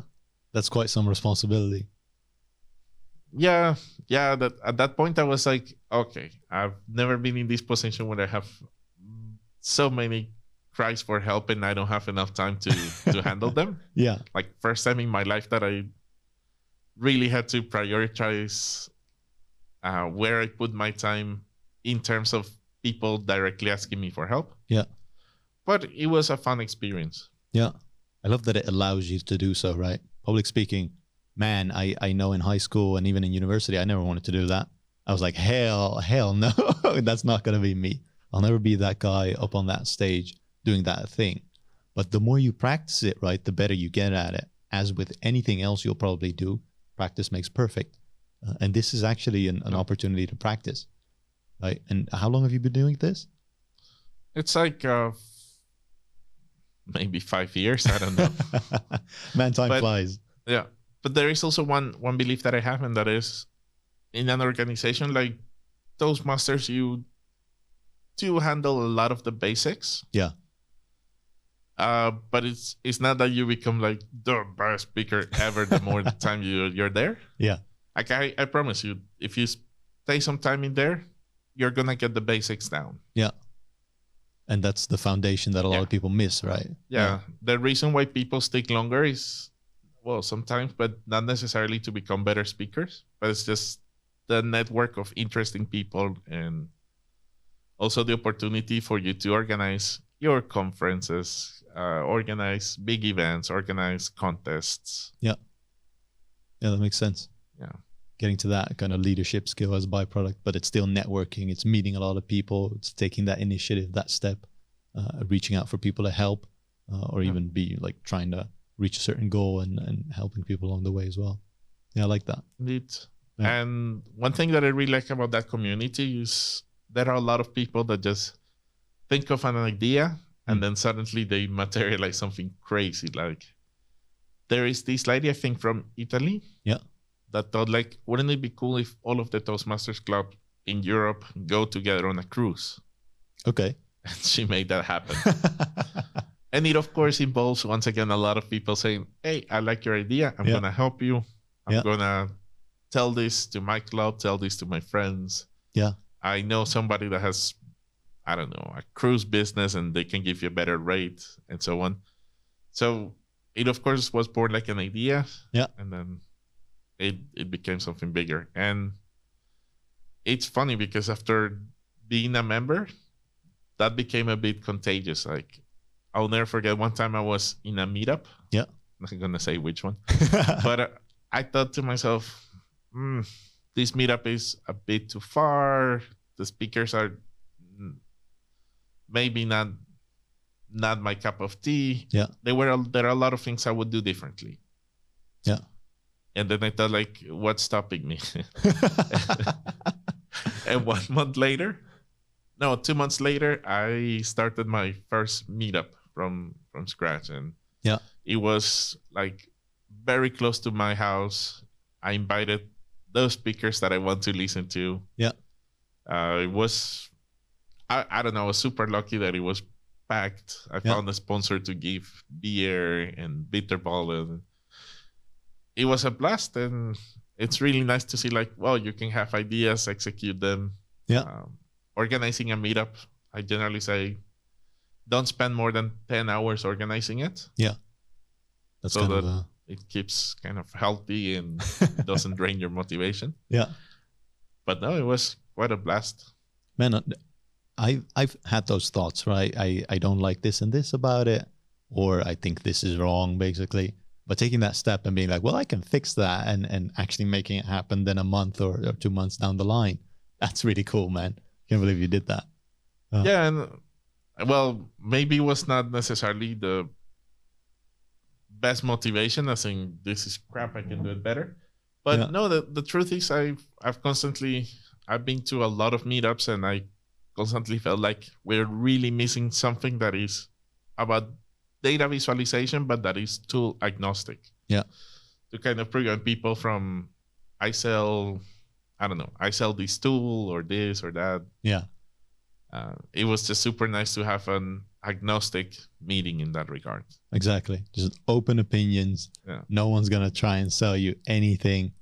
[SPEAKER 1] That's quite some responsibility.
[SPEAKER 3] Yeah. That at that point, I was like, okay, I've never been in this position where I have so many cries for help and I don't have enough time to handle them.
[SPEAKER 1] Yeah.
[SPEAKER 3] Like first time in my life that I really had to prioritize where I put my time in terms of people directly asking me for help.
[SPEAKER 1] Yeah.
[SPEAKER 3] But it was a fun experience.
[SPEAKER 1] Yeah. I love that it allows you to do so, right? Public speaking, man, I know in high school and even in university, I never wanted to do that. I was like, hell no, that's not going to be me. I'll never be that guy up on that stage doing that thing. But the more you practice it, right, the better you get at it. As with anything else you'll probably do, practice makes perfect. And this is actually an opportunity to practice, right? And how long have you been doing this?
[SPEAKER 3] It's like maybe 5 years. I don't know.
[SPEAKER 1] Man, time
[SPEAKER 3] But-
[SPEAKER 1] flies.
[SPEAKER 3] Yeah. But there is also one belief that I have, and that is in an organization like Toastmasters, you do handle a lot of the basics.
[SPEAKER 1] Yeah.
[SPEAKER 3] But it's not that you become like the best speaker ever the more time you're there.
[SPEAKER 1] Yeah.
[SPEAKER 3] Like I promise you, if you stay some time in there, you're gonna get the basics down.
[SPEAKER 1] Yeah. And that's the foundation that a lot of people miss, right?
[SPEAKER 3] Yeah. The reason why people stick longer is, well, sometimes, but not necessarily to become better speakers, but it's just the network of interesting people and also the opportunity for you to organize your conferences, organize big events, organize contests.
[SPEAKER 1] Yeah, that makes sense.
[SPEAKER 3] Yeah.
[SPEAKER 1] Getting to that kind of leadership skill as a byproduct, but it's still networking. It's meeting a lot of people. It's taking that initiative, that step, reaching out for people to help, or even be like trying to reach a certain goal and helping people along the way as well. Yeah, I like that.
[SPEAKER 3] Indeed.
[SPEAKER 1] Yeah.
[SPEAKER 3] And one thing that I really like about that community is there are a lot of people that just think of an idea and then suddenly they materialize something crazy. Like there is this lady, I think, from Italy.
[SPEAKER 1] Yeah.
[SPEAKER 3] That thought like, wouldn't it be cool if all of the Toastmasters Club in Europe go together on a cruise?
[SPEAKER 1] Okay.
[SPEAKER 3] And she made that happen. And it, of course, involves, once again, a lot of people saying, hey, I like your idea. I'm going to help you. I'm going to tell this to my club, tell this to my friends.
[SPEAKER 1] Yeah.
[SPEAKER 3] I know somebody that has, I don't know, a cruise business and they can give you a better rate and so on. So it, of course, was born like an idea.
[SPEAKER 1] Yeah.
[SPEAKER 3] And then it became something bigger. And it's funny because after being a member, that became a bit contagious. Like, I'll never forget one time I was in a meetup.
[SPEAKER 1] Yeah.
[SPEAKER 3] I'm not gonna say which one, but I thought to myself, this meetup is a bit too far. The speakers are maybe not my cup of tea.
[SPEAKER 1] Yeah.
[SPEAKER 3] There are a lot of things I would do differently.
[SPEAKER 1] Yeah.
[SPEAKER 3] And then I thought, like, what's stopping me? And 1 month later, no, 2 months later, I started my first meetup from scratch. And
[SPEAKER 1] yeah,
[SPEAKER 3] it was like very close to my house. I invited those speakers that I want to listen to.
[SPEAKER 1] Yeah.
[SPEAKER 3] It was, I don't know, I was super lucky that it was packed. I found a sponsor to give beer and bitterball, and it was a blast. And it's really nice to see, like, well, you can have ideas, execute them.
[SPEAKER 1] Yeah.
[SPEAKER 3] Organizing a meetup, I generally say, don't spend more than 10 hours organizing it.
[SPEAKER 1] Yeah. That's
[SPEAKER 3] so
[SPEAKER 1] kind
[SPEAKER 3] that
[SPEAKER 1] of
[SPEAKER 3] it keeps kind of healthy and doesn't drain your motivation.
[SPEAKER 1] Yeah.
[SPEAKER 3] But no, it was quite a blast.
[SPEAKER 1] Man, I've had those thoughts, right? I don't like this and this about it, or I think this is wrong, basically. But taking that step and being like, well, I can fix that, and actually making it happen then a month or 2 months down the line, that's really cool, man. Can't believe you did that.
[SPEAKER 3] Yeah, and well, maybe it was not necessarily the best motivation, as in, this is crap, I can do it better. But no, the truth is, I've been to a lot of meetups, and I constantly felt like we're really missing something that is about data visualization, but that is tool agnostic.
[SPEAKER 1] Yeah.
[SPEAKER 3] To kind of prevent people from, I sell this tool or this or that.
[SPEAKER 1] Yeah.
[SPEAKER 3] It was just super nice to have an agnostic meeting in that regard.
[SPEAKER 1] Exactly. Just open opinions.
[SPEAKER 3] Yeah.
[SPEAKER 1] No one's going to try and sell you anything.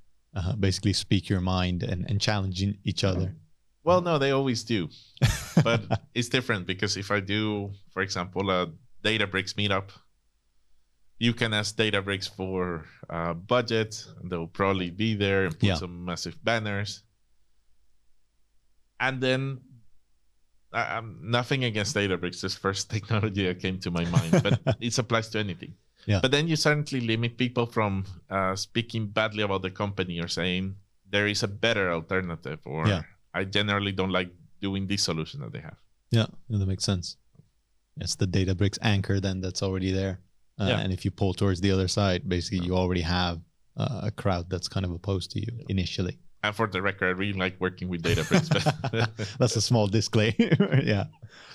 [SPEAKER 1] Basically speak your mind and challenging each other.
[SPEAKER 3] Well, no, they always do. But it's different, because if I do, for example, a Databricks meetup, you can ask Databricks for budget, and they'll probably be there and put some massive banners. And then, nothing against Databricks, this first technology that came to my mind, but it applies to anything.
[SPEAKER 1] Yeah.
[SPEAKER 3] But then you certainly limit people from speaking badly about the company, or saying there is a better alternative, or I generally don't like doing this solution that they have.
[SPEAKER 1] Yeah, that makes sense. It's the Databricks anchor then that's already there. And if you pull towards the other side, basically you already have a crowd that's kind of opposed to you initially.
[SPEAKER 3] And for the record, I really like working with Databricks. But
[SPEAKER 1] that's a small disclaimer. Yeah.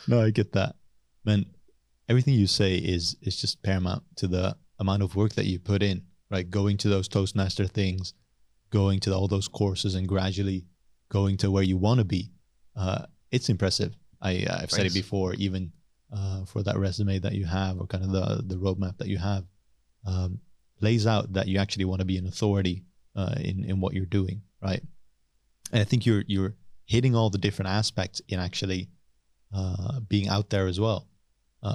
[SPEAKER 1] No, I get that. Man, everything you say is just paramount to the amount of work that you put in, right? Going to those Toastmaster things, going to all those courses, and gradually going to where you want to be. It's impressive. I've said it before, even for that resume that you have, or kind of the roadmap that you have, lays out that you actually want to be an authority in what you're doing, right? And I think you're hitting all the different aspects in actually being out there as well,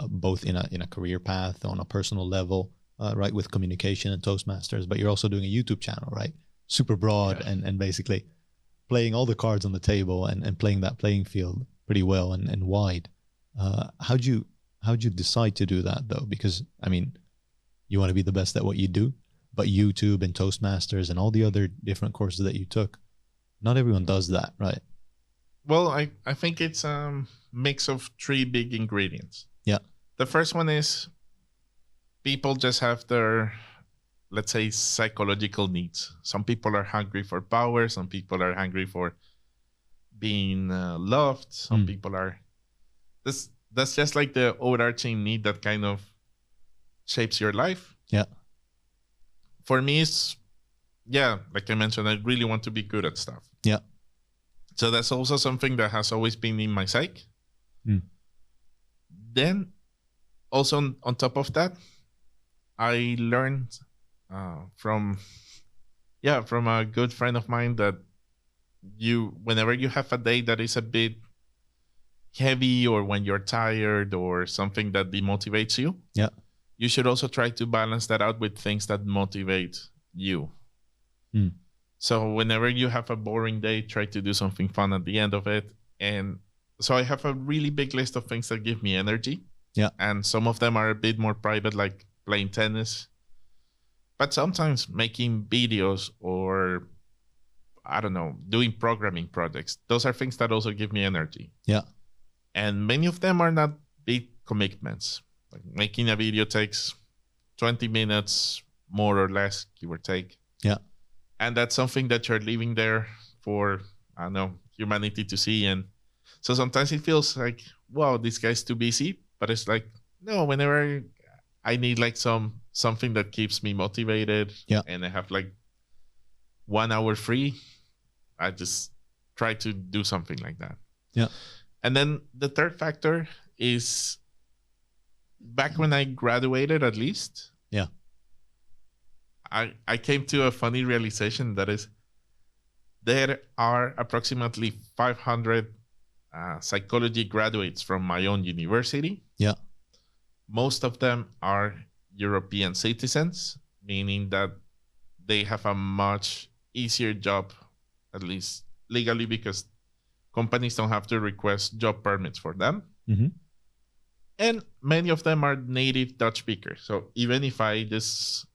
[SPEAKER 1] both in a career path, on a personal level, right, with communication and Toastmasters, but you're also doing a YouTube channel, right? Super broad and basically playing all the cards on the table and playing that playing field pretty well and wide. How'd you decide to do that, though? Because, I mean, you want to be the best at what you do, but YouTube and Toastmasters and all the other different courses that you took, not everyone does that, right?
[SPEAKER 3] Well, I think it's a mix of three big ingredients.
[SPEAKER 1] Yeah.
[SPEAKER 3] The first one is people just have their, let's say, psychological needs. Some people are hungry for power. Some people are hungry for being loved. Some people are... That's just like the overarching need that kind of shapes your life.
[SPEAKER 1] Yeah.
[SPEAKER 3] For me, it's, like I mentioned, I really want to be good at stuff.
[SPEAKER 1] Yeah.
[SPEAKER 3] So that's also something that has always been in my psyche. Then, also on top of that, I learned from a good friend of mine that whenever you have a day that is a bit heavy, or when you're tired, or something that demotivates you, you should also try to balance that out with things that motivate you.
[SPEAKER 1] Mm.
[SPEAKER 3] So whenever you have a boring day, try to do something fun at the end of it. And so I have a really big list of things that give me energy.
[SPEAKER 1] Yeah.
[SPEAKER 3] And some of them are a bit more private, like playing tennis. But sometimes making videos or, I don't know, doing programming projects. Those are things that also give me energy.
[SPEAKER 1] Yeah.
[SPEAKER 3] And many of them are not big commitments. Like making a video takes 20 minutes, more or less, give or take.
[SPEAKER 1] Yeah.
[SPEAKER 3] And that's something that you're leaving there for, I don't know, humanity to see. And so sometimes it feels like, wow, this guy's too busy. But it's like, no, whenever I need like something that keeps me motivated, and I have like 1 hour free, I just try to do something like that.
[SPEAKER 1] Yeah.
[SPEAKER 3] And then the third factor is back when I graduated, at least.
[SPEAKER 1] Yeah.
[SPEAKER 3] I came to a funny realization, that is, there are approximately 500 psychology graduates from my own university.
[SPEAKER 1] Yeah.
[SPEAKER 3] Most of them are European citizens, meaning that they have a much easier job, at least legally, because companies don't have to request job permits for them.
[SPEAKER 1] Mm-hmm.
[SPEAKER 3] And many of them are native Dutch speakers. So even if I just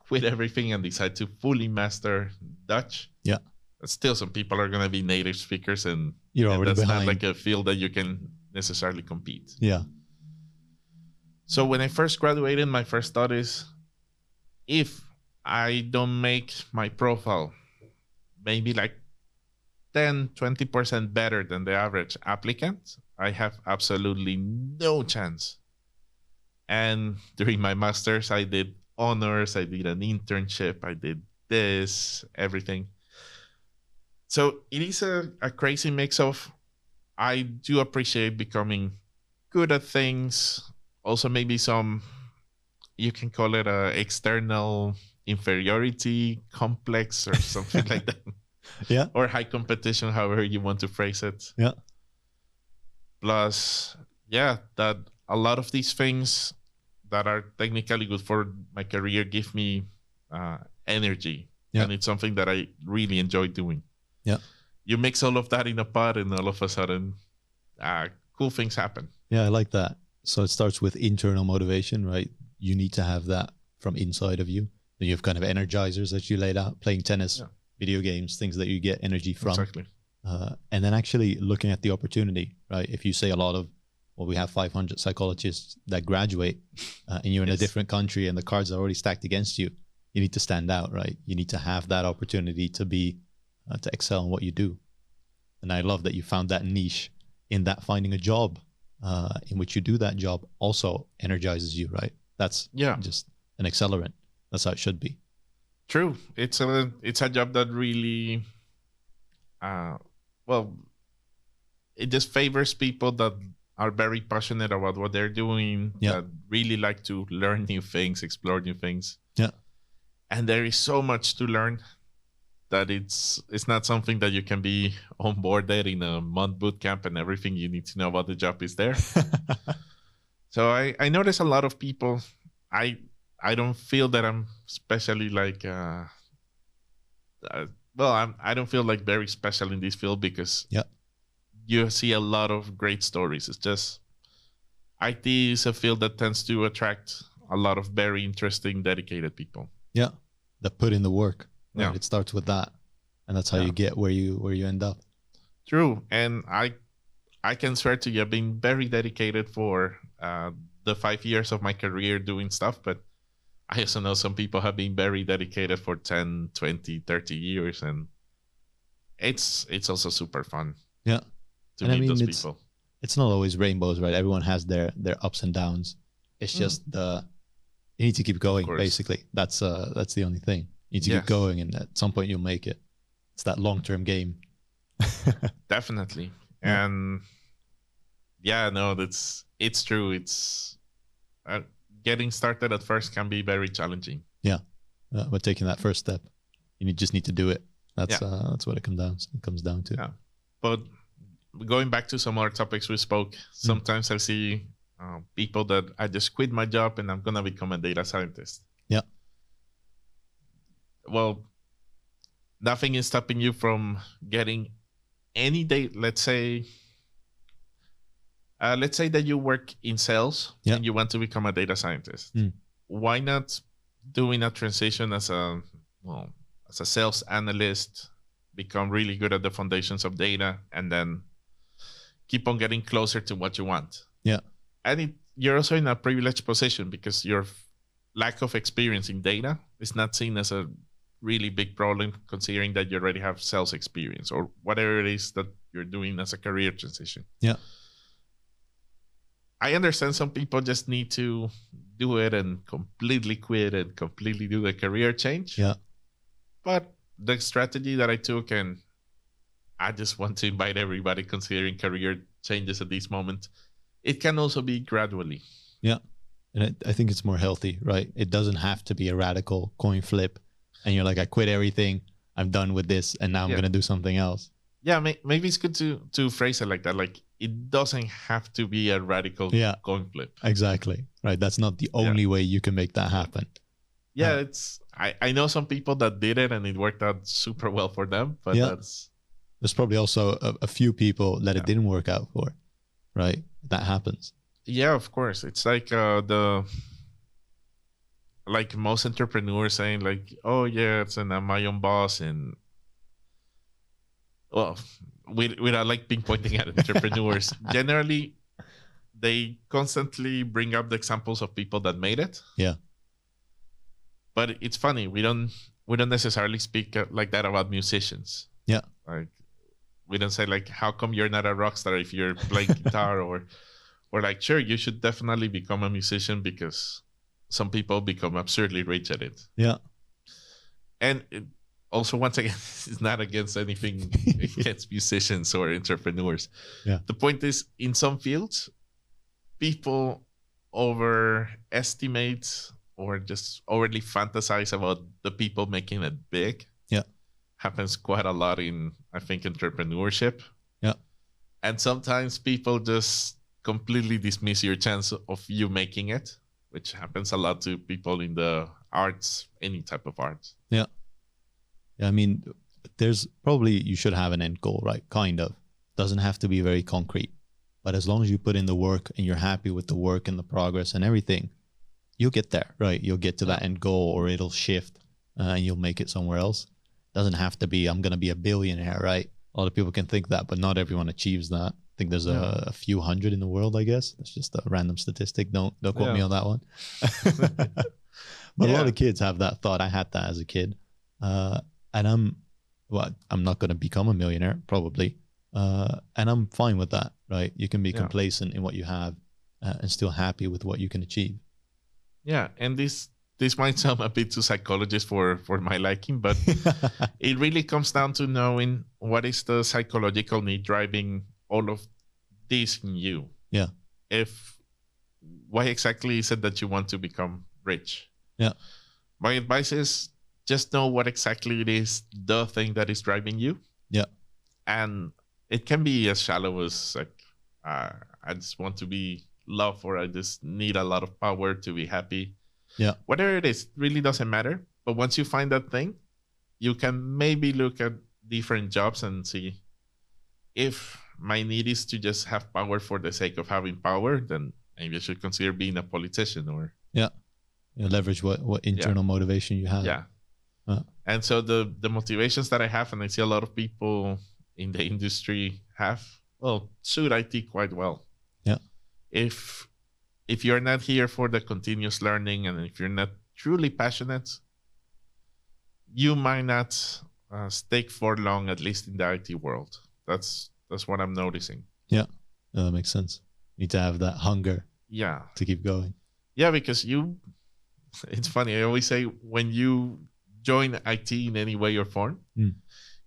[SPEAKER 3] quit everything and decide to fully master Dutch, still some people are going to be native speakers, and
[SPEAKER 1] you're already
[SPEAKER 3] that's
[SPEAKER 1] behind.
[SPEAKER 3] not like a field that you can necessarily compete.
[SPEAKER 1] Yeah.
[SPEAKER 3] So when I first graduated, my first thought is, if I don't make my profile maybe like 10-20% better than the average applicant, I have absolutely no chance. And during my master's, I did honors, I did an internship, I did this, everything. So it is a crazy mix of, I do appreciate becoming good at things. Also maybe some, you can call it a external inferiority complex or something like that.
[SPEAKER 1] Yeah.
[SPEAKER 3] Or high competition, however you want to phrase it.
[SPEAKER 1] Yeah.
[SPEAKER 3] Plus, that a lot of these things that are technically good for my career give me energy.
[SPEAKER 1] Yeah.
[SPEAKER 3] And it's something that I really enjoy doing.
[SPEAKER 1] Yeah.
[SPEAKER 3] You mix all of that in a pot, and all of a sudden, cool things happen.
[SPEAKER 1] Yeah, I like that. So it starts with internal motivation, right? You need to have that from inside of you. Then you have kind of energizers that you laid out, playing tennis, video games, things that you get energy from.
[SPEAKER 3] Exactly.
[SPEAKER 1] And then actually looking at the opportunity, right? If you say a lot of, well, we have 500 psychologists that graduate, and you're in a different country and the cards are already stacked against you, you need to stand out, right? You need to have that opportunity to be, to excel in what you do. And I love that you found that niche in that finding a job in which you do that job also energizes you, right? That's just an accelerant. That's how it should be.
[SPEAKER 3] True. It's a job that really, it just favors people that are very passionate about what they're doing, that really like to learn new things, explore new things.
[SPEAKER 1] Yeah.
[SPEAKER 3] And there is so much to learn that it's not something that you can be onboarded in a month boot camp and everything you need to know about the job is there. So I notice a lot of people, I don't feel that I'm especially like, I don't feel like very special in this field, because you see a lot of great stories. It's just, IT is a field that tends to attract a lot of very interesting, dedicated people.
[SPEAKER 1] Yeah, that put in the work. Right?
[SPEAKER 3] Yeah,
[SPEAKER 1] it starts with that, and that's how you get where you end up.
[SPEAKER 3] True, and I can swear to you, I've been very dedicated for the 5 years of my career doing stuff, but I also know some people have been very dedicated for 10, 20, 30 years, and it's also super fun.
[SPEAKER 1] Yeah.
[SPEAKER 3] To meet those people.
[SPEAKER 1] It's not always rainbows, right? Everyone has their ups and downs. It's just you need to keep going, basically. That's the only thing. You need to keep going, and at some point you'll make it. It's that long-term game.
[SPEAKER 3] Definitely. And it's true. It's getting started at first can be very challenging.
[SPEAKER 1] Yeah. But taking that first step, you just need to do it. That's what it comes down to.
[SPEAKER 3] Yeah. But going back to some other topics we spoke, sometimes I see people that I just quit my job and I'm going to become a data scientist.
[SPEAKER 1] Yeah.
[SPEAKER 3] Well, nothing is stopping you from getting any day. Let's say that you work in sales and you want to become a data scientist. Why not doing a transition as a sales analyst, become really good at the foundations of data, and then keep on getting closer to what you want?
[SPEAKER 1] Yeah.
[SPEAKER 3] And you're also in a privileged position because your lack of experience in data is not seen as a really big problem, considering that you already have sales experience or whatever it is that you're doing as a career transition.
[SPEAKER 1] Yeah.
[SPEAKER 3] I understand some people just need to do it and completely quit and completely do the career change.
[SPEAKER 1] Yeah.
[SPEAKER 3] But the strategy that I took, and I just want to invite everybody considering career changes at this moment, it can also be gradually.
[SPEAKER 1] Yeah. And I think it's more healthy, right? It doesn't have to be a radical coin flip. And you're like, I quit everything. I'm done with this. And now I'm going to do something else.
[SPEAKER 3] Yeah, maybe it's good to phrase it like that. Like, it doesn't have to be a radical coin flip.
[SPEAKER 1] Exactly. Right. That's not the only way you can make that happen.
[SPEAKER 3] Yeah, I know some people that did it and it worked out super well for them, but
[SPEAKER 1] there's probably also a few people that it didn't work out for, right? That happens.
[SPEAKER 3] Yeah, of course. It's like like most entrepreneurs saying like, oh yeah, I'm my own boss, and well, without like pinpointing at entrepreneurs, generally they constantly bring up the examples of people that made it.
[SPEAKER 1] Yeah.
[SPEAKER 3] But it's funny, we don't necessarily speak like that about musicians.
[SPEAKER 1] Yeah.
[SPEAKER 3] Like, we don't say like, how come you're not a rock star if you're playing guitar, or like, sure, you should definitely become a musician because some people become absurdly rich at it.
[SPEAKER 1] Yeah.
[SPEAKER 3] And also, once again, it's not against anything against musicians or entrepreneurs.
[SPEAKER 1] Yeah.
[SPEAKER 3] The point is, in some fields, people overestimate or just overly fantasize about the people making it big.
[SPEAKER 1] Yeah.
[SPEAKER 3] Happens quite a lot in, I think, entrepreneurship.
[SPEAKER 1] Yeah.
[SPEAKER 3] And sometimes people just completely dismiss your chance of you making it, which happens a lot to people in the arts, any type of arts.
[SPEAKER 1] Yeah. Yeah. I mean, there's probably, you should have an end goal, right? Kind of. Doesn't have to be very concrete. But as long as you put in the work and you're happy with the work and the progress and everything, you'll get there, right? You'll get to that end goal, or it'll shift and you'll make it somewhere else. Doesn't have to be, I'm going to be a billionaire, right? A lot of people can think that, but not everyone achieves that. I think there's a few hundred in the world, I guess. That's just a random statistic. Don't quote me on that one. But a lot of kids have that thought. I had that as a kid. And I'm not going to become a millionaire, probably. And I'm fine with that, right? You can be complacent in what you have and still happy with what you can achieve.
[SPEAKER 3] Yeah, and this might sound a bit too psychologist for my liking, but it really comes down to knowing what is the psychological need driving all of this in you.
[SPEAKER 1] Yeah.
[SPEAKER 3] Why exactly is it that you want to become rich?
[SPEAKER 1] Yeah.
[SPEAKER 3] My advice is just know what exactly it is, the thing that is driving you.
[SPEAKER 1] Yeah.
[SPEAKER 3] And it can be as shallow as like, I just want to be loved, or I just need a lot of power to be happy.
[SPEAKER 1] Yeah.
[SPEAKER 3] Whatever it is, really doesn't matter. But once you find that thing, you can maybe look at different jobs and see if my need is to just have power for the sake of having power, then maybe I should consider being a politician, or
[SPEAKER 1] leverage what internal motivation you have.
[SPEAKER 3] Yeah. And so the motivations that I have, and I see a lot of people in the industry have, suit IT quite well.
[SPEAKER 1] Yeah.
[SPEAKER 3] If you're not here for the continuous learning, and if you're not truly passionate, you might not stay for long, at least in the IT world. That's what I'm noticing.
[SPEAKER 1] Yeah, that makes sense. You need to have that hunger.
[SPEAKER 3] Yeah.
[SPEAKER 1] To keep going.
[SPEAKER 3] Yeah, because it's funny. I always say, when you join IT in any way or form,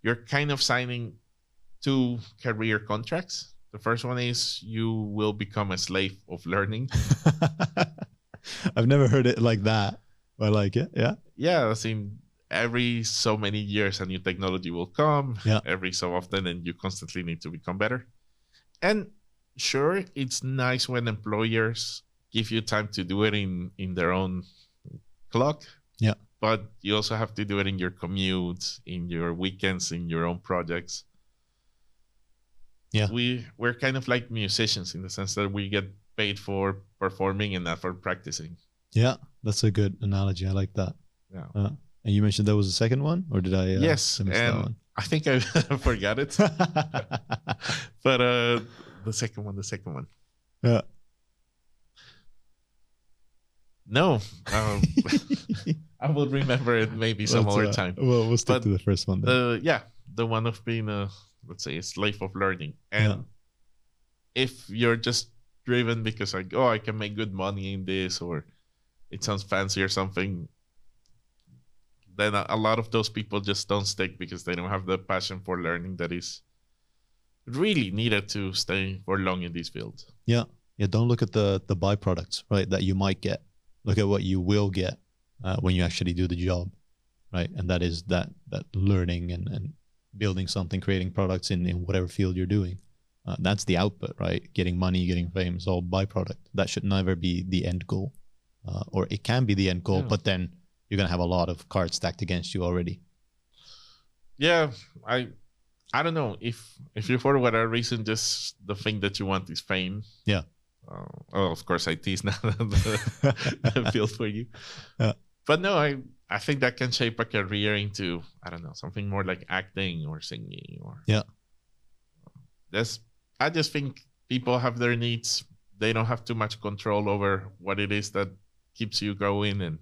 [SPEAKER 3] you're kind of signing 2 career contracts. The first one is you will become a slave of learning.
[SPEAKER 1] I've never heard it like that. I like it. Yeah.
[SPEAKER 3] Yeah. I think every so many years a new technology will come.
[SPEAKER 1] Yeah.
[SPEAKER 3] Every so often, and you constantly need to become better. And sure, it's nice when employers give you time to do it in their own clock.
[SPEAKER 1] Yeah.
[SPEAKER 3] but you also have to do it in your commutes, in your weekends, in your own projects.
[SPEAKER 1] Yeah.
[SPEAKER 3] We're kind of like musicians in the sense that we get paid for performing and not for practicing.
[SPEAKER 1] Yeah, that's a good analogy. I like that.
[SPEAKER 3] Yeah.
[SPEAKER 1] And you mentioned there was a second one, or did I
[SPEAKER 3] yes,
[SPEAKER 1] miss that one?
[SPEAKER 3] I think I forgot it. But the second one.
[SPEAKER 1] Yeah.
[SPEAKER 3] No, I will remember it maybe some other time.
[SPEAKER 1] Well, we'll stick to the first one then.
[SPEAKER 3] The one of being let's say a slave of learning. And if you're just driven because like, oh, I can make good money in this, or it sounds fancy or something, then a lot of those people just don't stick because they don't have the passion for learning that is really needed to stay for long in these fields.
[SPEAKER 1] Yeah. Don't look at the byproducts, right, that you might get. Look at what you will get when you actually do the job, right? And that is that learning and building something, creating products in whatever field you're doing. That's the output, right? Getting money, getting fame is all byproduct. That should never be the end goal. Or it can be the end goal, but then you're going to have a lot of cards stacked against you already. Yeah,
[SPEAKER 3] I don't know. If you, for whatever reason, just the thing that you want is fame.
[SPEAKER 1] Yeah.
[SPEAKER 3] Of course, IT is not the field for you. Yeah. But no, I think that can shape a career into, I don't know, something more like acting or singing. Or I just think people have their needs. They don't have too much control over what it is that keeps you going. And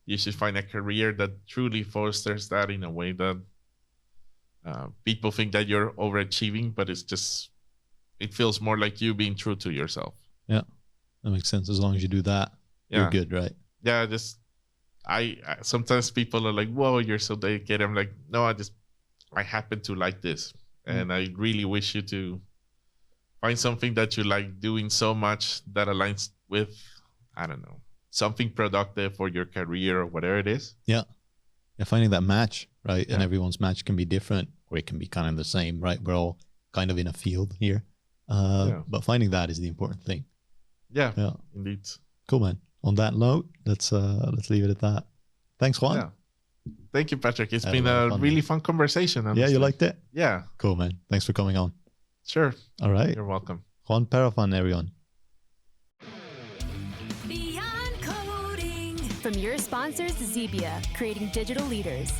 [SPEAKER 3] you should find a career that truly fosters that in a way that people think that you're overachieving, but it feels more like you being true to yourself.
[SPEAKER 1] Yeah, that makes sense. As long as you do that, you're good, right?
[SPEAKER 3] Yeah, I sometimes people are like, whoa, you're so dedicated. I'm like, no, I happen to like this. And I really wish you to find something that you like doing so much that aligns with, I don't know, something productive for your career or whatever it is.
[SPEAKER 1] Yeah. Finding that match, right? And everyone's match can be different, or it can be kind of the same, right? We're all kind of in a field here. But finding that is the important thing.
[SPEAKER 3] Yeah, indeed.
[SPEAKER 1] Cool, man. On that note, let's leave it at that. Thanks, Juan.
[SPEAKER 3] Yeah. Thank you, Patrick. It's been a really fun conversation. Honestly.
[SPEAKER 1] Yeah, you liked it?
[SPEAKER 3] Yeah.
[SPEAKER 1] Cool, man. Thanks for coming on.
[SPEAKER 3] Sure.
[SPEAKER 1] All right.
[SPEAKER 3] You're welcome.
[SPEAKER 1] Juan Parafan, everyone.
[SPEAKER 2] Beyond Coding. From your sponsors, Zebia, creating digital leaders.